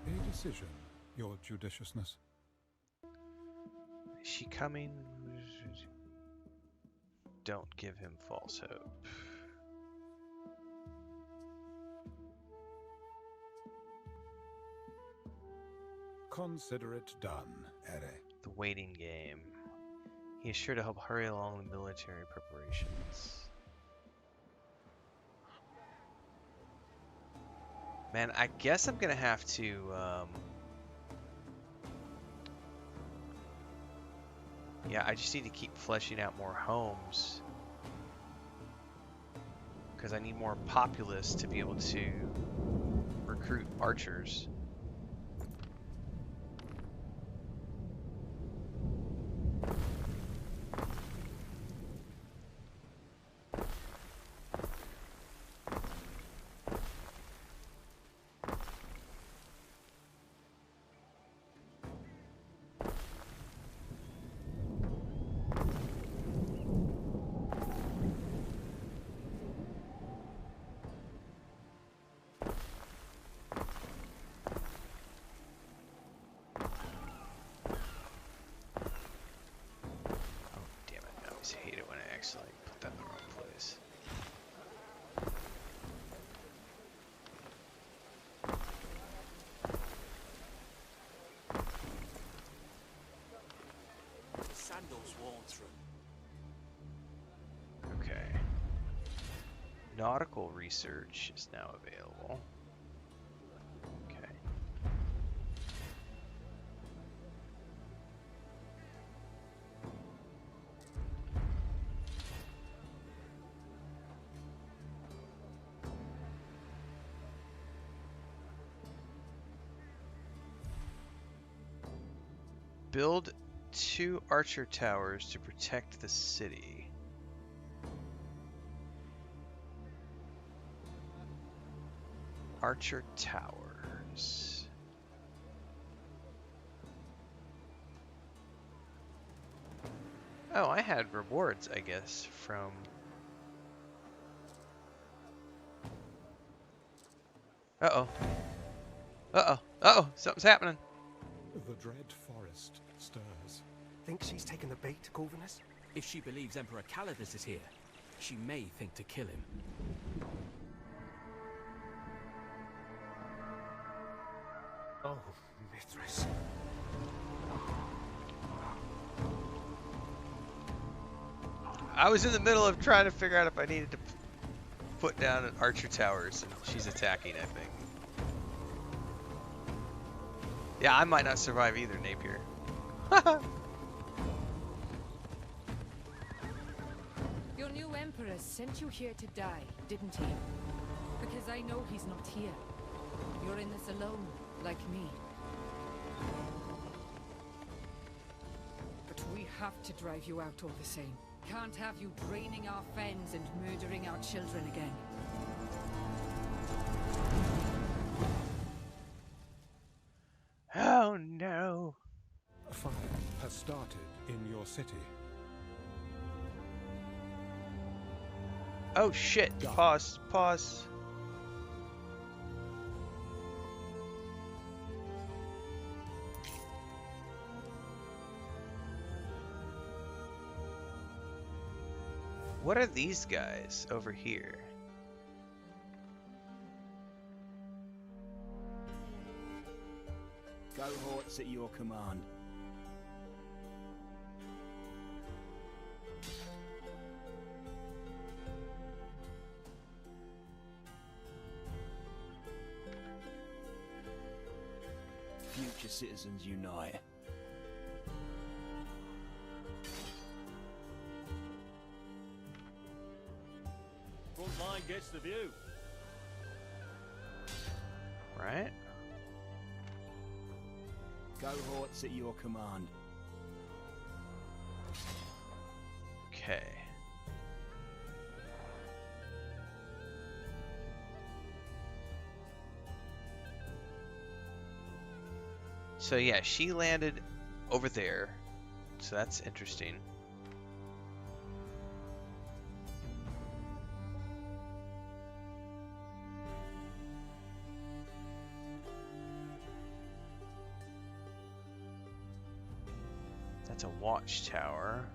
A decision, your judiciousness. Is she coming? Don't give him false hope. Consider it done, Ere. The waiting game. He is sure to help hurry along the military preparations. Man, I guess I'm gonna have to yeah, I just need to keep fleshing out more homes, because I need more populace to be able to recruit archers. nautical research is now available. Okay. Build 2 archer towers to protect the city. Archer towers. Oh, I had rewards, I guess, from... Uh-oh. Uh-oh. Uh-oh! Something's happening. The dread forest stirs. Think she's taken the bait, Corvinus? If she believes Emperor Calidus is here, she may think to kill him. Oh, Mithras. I was in the middle of trying to figure out if I needed to put down an archer towers, and she's attacking, I think. Yeah, I might not survive either, Napier. Your new emperor sent you here to die, didn't he? Because I know he's not here. You're in this alone, like me. But we have to drive you out all the same. Can't have you draining our fens and murdering our children again. Oh no. A fire has started in your city. Oh shit. Pause. Pause. What are these guys over here? Cohorts at your command. Future citizens unite. Front line gets the view. Right? Cohorts at your command. Okay. So yeah, she landed over there. So that's interesting. That's a watchtower.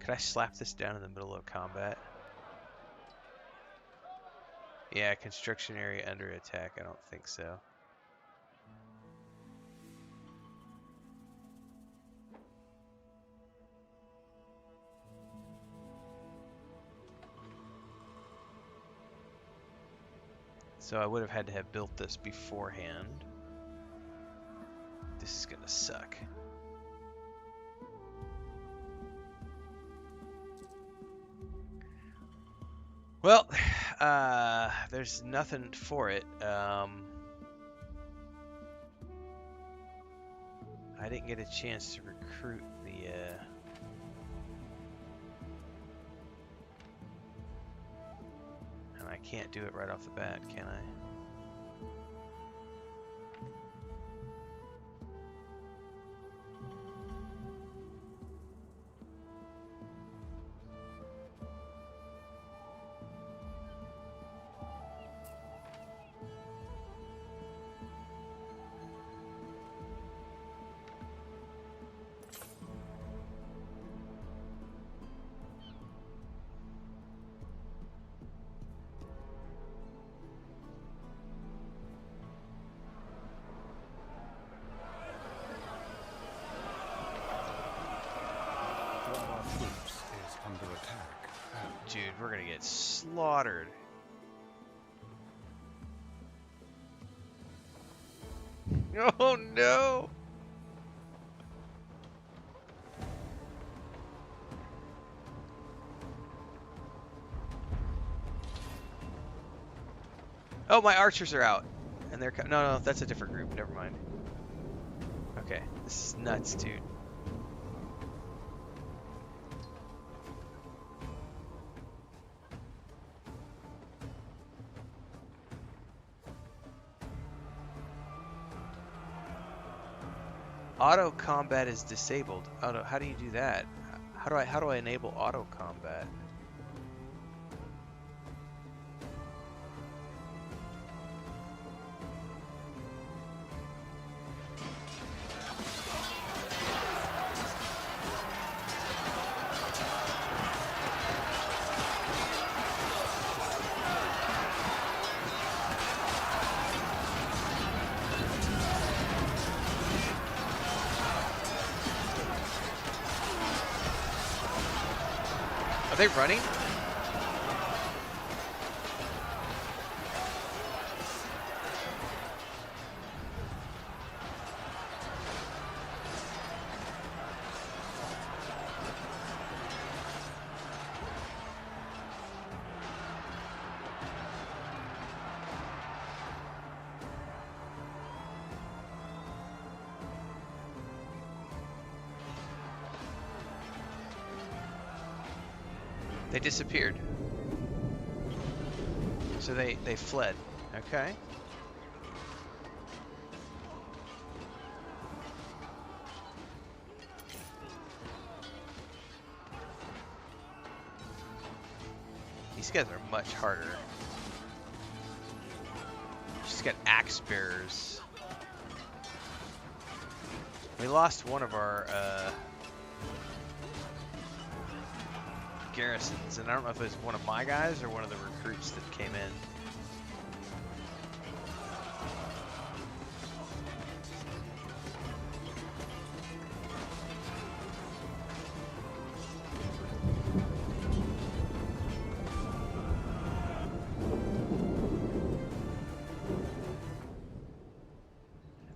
Could I slap this down in the middle of combat? Yeah, construction area under attack. I don't think so. So I would have had to have built this beforehand. This is gonna suck. Well, there's nothing for it. I didn't get a chance to recruit the and I can't do it right off the bat, can I? dude, we're gonna get slaughtered. Oh no! Oh, my archers are out. And they're no, that's a different group. Never mind. Okay, this is nuts, dude. Auto combat is disabled. Auto, how do you do that? How do I enable auto combat? Are they running? They disappeared. So they fled. Okay. These guys are much harder. She's got axe bearers. We lost one of our garrisons, and I don't know if it was one of my guys or one of the recruits that came in.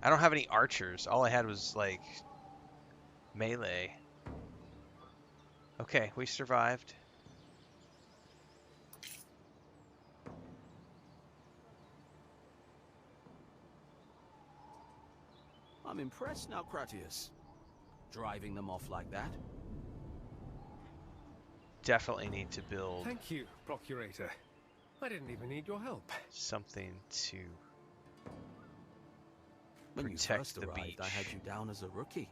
I don't have any archers. All I had was like melee. Okay, we survived. I'm impressed now, Cratius. Driving them off like that. Definitely need to build Thank you, Procurator. I didn't even need your help. something to When you protect first the arrived, beach. I had you down as a rookie.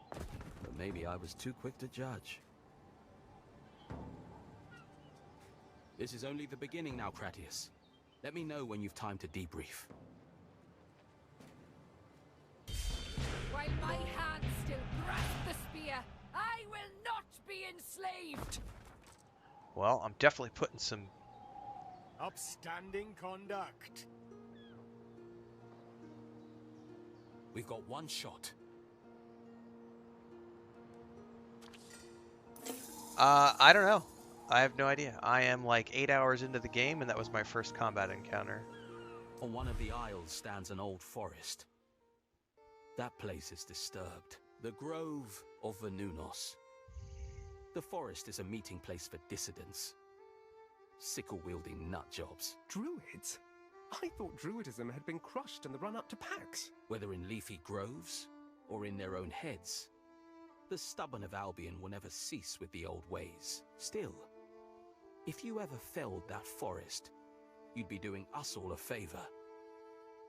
But maybe I was too quick to judge. This is only the beginning now, Cratius. Let me know when you've time to debrief. While my hands still grasp the spear, I will not be enslaved! Well, I'm definitely putting some... Upstanding conduct. We've got one shot. I don't know. I have no idea. I am like 8 hours into the game, and that was my first combat encounter. On one of the isles stands an old forest. That place is disturbed. The Grove of Venunos. The forest is a meeting place for dissidents. Sickle-wielding nutjobs. Druids? I thought Druidism had been crushed in the run-up to Pax. Whether in leafy groves or in their own heads, the stubborn of Albion will never cease with the old ways. Still, if you ever felled that forest, you'd be doing us all a favor.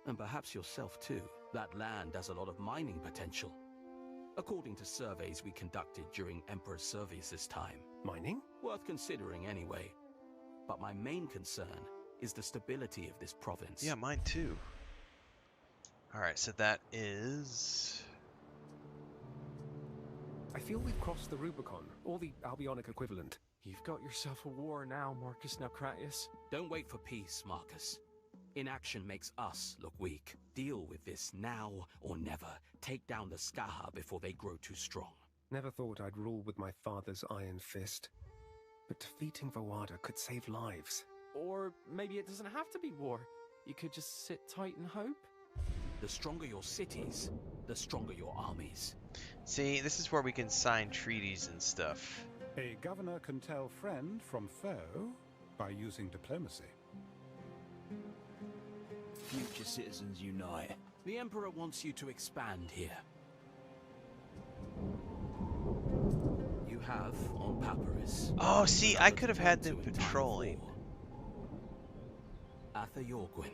And perhaps yourself too. That land has a lot of mining potential, according to surveys we conducted during Emperor Servius' time. Mining? Worth considering anyway. But my main concern is the stability of this province. Yeah, mine too. Alright, so that is... I feel we've crossed the Rubicon, or the Albionic equivalent. You've got yourself a war now, Marcus Naucratius. Don't wait for peace, Marcus. Inaction makes us look weak. Deal with this now or never. Take down the Skaha before they grow too strong. Never thought I'd rule with my father's iron fist. But defeating Vawada could save lives. Or maybe it doesn't have to be war. You could just sit tight and hope. The stronger your cities, the stronger your armies. See, this is where we can sign treaties and stuff. A governor can tell friend from foe by using diplomacy. Future citizens unite. The Emperor wants you to expand here. You have, on Papyrus... Oh, see, I could have had them to in time of patrolling. war. Atha Yorgwyn.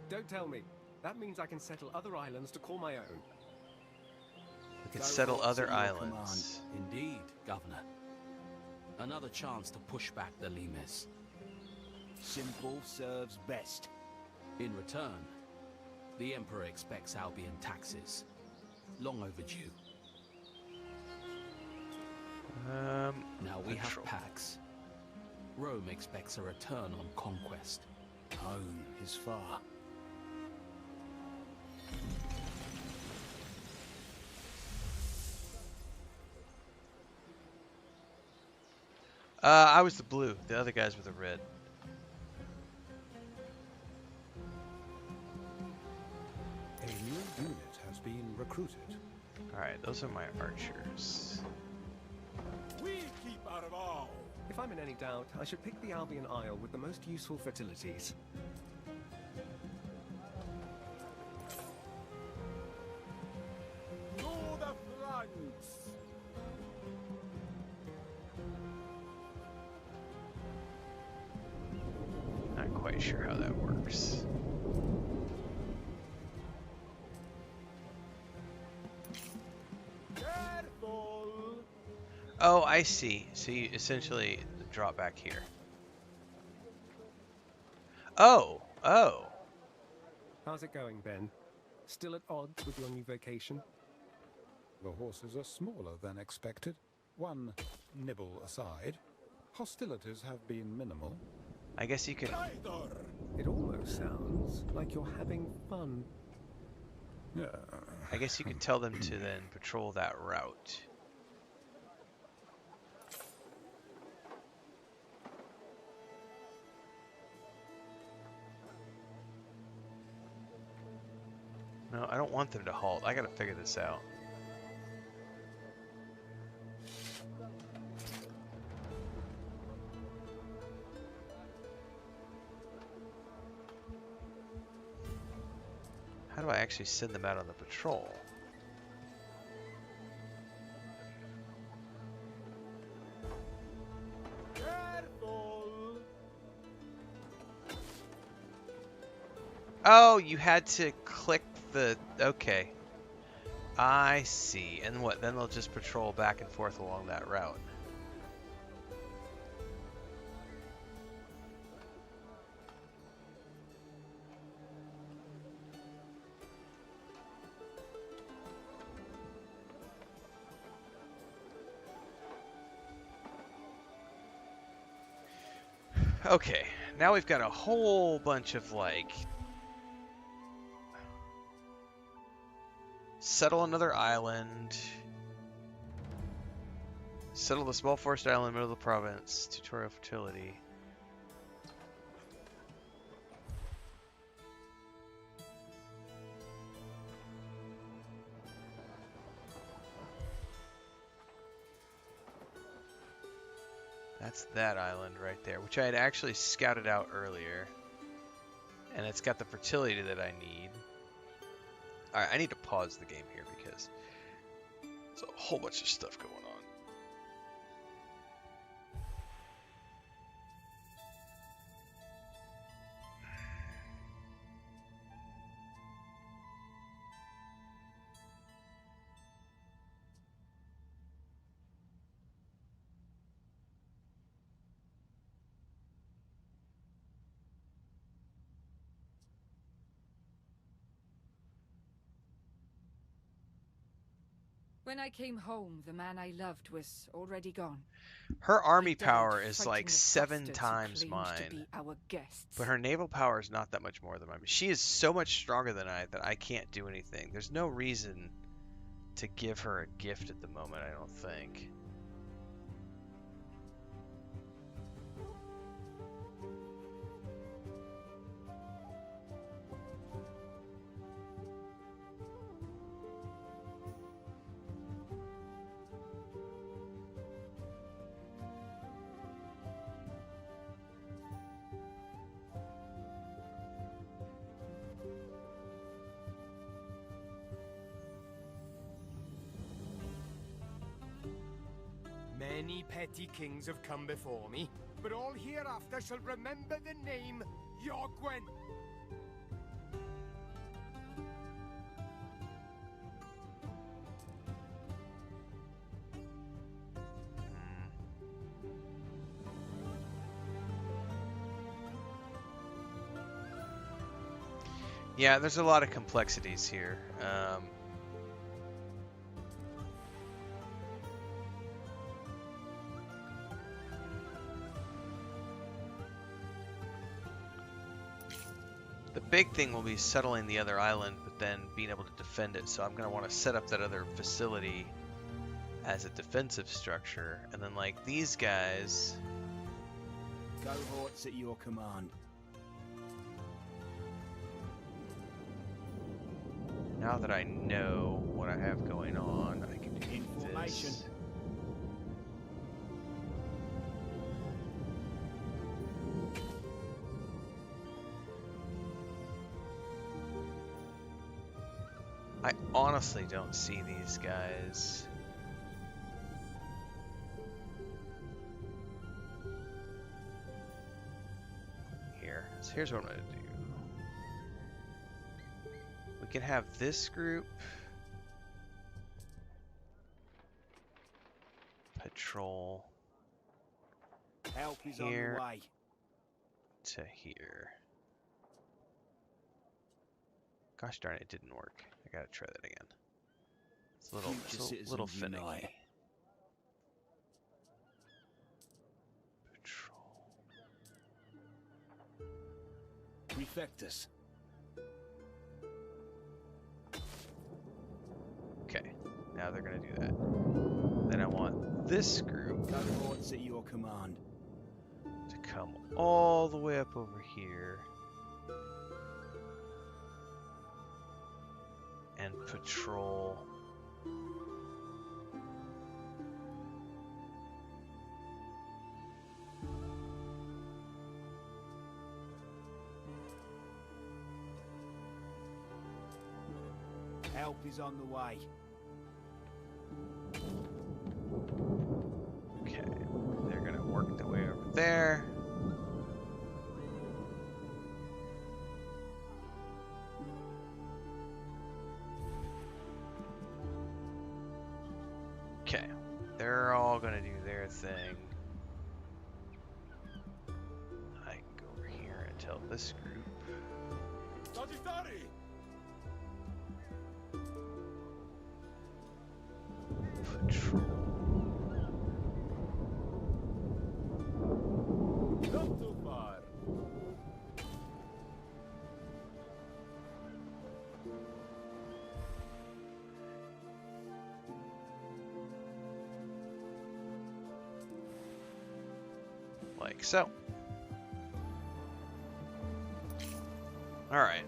Don't tell me. That means I can settle other islands to call my own. We can Go settle forth other at your islands. Indeed, Governor. Another chance to push back the Limes. Simple serves best. In return, the Emperor expects Albion taxes. Long overdue. Now we have control. Pax. Rome expects a return on conquest. Home is far. I was the blue. The other guys were the red. A new unit has been recruited. Alright, those are my archers. We keep out of all. If I'm in any doubt, I should pick the Albion Isle with the most useful fertilities. To the flanks. Not quite sure how that works. Careful. Oh, I see. So you essentially drop back here. Oh, oh. How's it going, Ben? Still at odds with your new vocation? The horses are smaller than expected. One nibble aside, hostilities have been minimal. I guess you can. Traitor. It almost sounds like you're having fun. Yeah. I guess you can tell them to then patrol that route. No, I don't want them to halt. I gotta figure this out. How do I actually send them out on the patrol? Careful. Oh, you had to click the... Okay. I see. And what? Then they'll just patrol back and forth along that route. Okay, now we've got a whole bunch of, like... Settle another island. Settle the small forest island in the middle of the province. Tutorial fertility. That's that island right there, which I had actually scouted out earlier. And it's got the fertility that I need. Alright, I need to pause the game here because there's a whole bunch of stuff going on. When I came home, the man I loved was already gone. Her army He died power is fighting like the 7 bastards who times claimed mine. to be our guests. But her naval power is not that much more than mine. She is so much stronger than I that I can't do anything. There's no reason to give her a gift at the moment, I don't think. Many petty kings have come before me, but all hereafter shall remember the name Iorgwen. Yeah, there's a lot of complexities here. The big thing will be settling the other island, but then being able to defend it. So I'm going to want to set up that other facility as a defensive structure. And then, like, these guys... Cohorts at your command. Now that I know what I have going on, I can do Information. this. I honestly don't see these guys. Here. So here's what I'm going to do. We can have this group patrol Help is here on the way. to here. Gosh darn, it didn't work. I gotta try that again. It's a little finicky. Unite. Patrol. Prefectus. Okay, now they're gonna do that. Then I want this group Cohorts at your command. to come all the way up over here and patrol Help is on the way. Okay, they're gonna work their way over there. Okay, they're all gonna do their thing. I can go over here and tell this group. Patrol. Not too far. Like so. All right.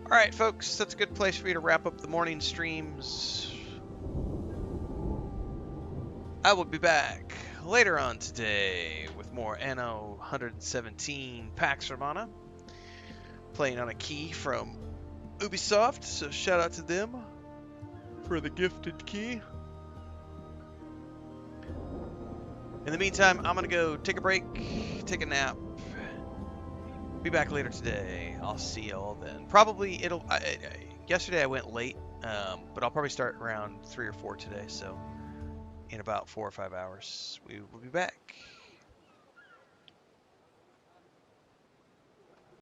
All right, folks, that's a good place for me to wrap up the morning streams. I will be back later on today with more Anno 117 Pax Romana, playing on a key from Ubisoft, so shout out to them for the gifted key. In the meantime, I'm gonna go take a break, take a nap. Be back later today. I'll see y'all then. Probably yesterday I went late, but I'll probably start around 3 or 4 today. So in about 4 or 5 hours, we will be back.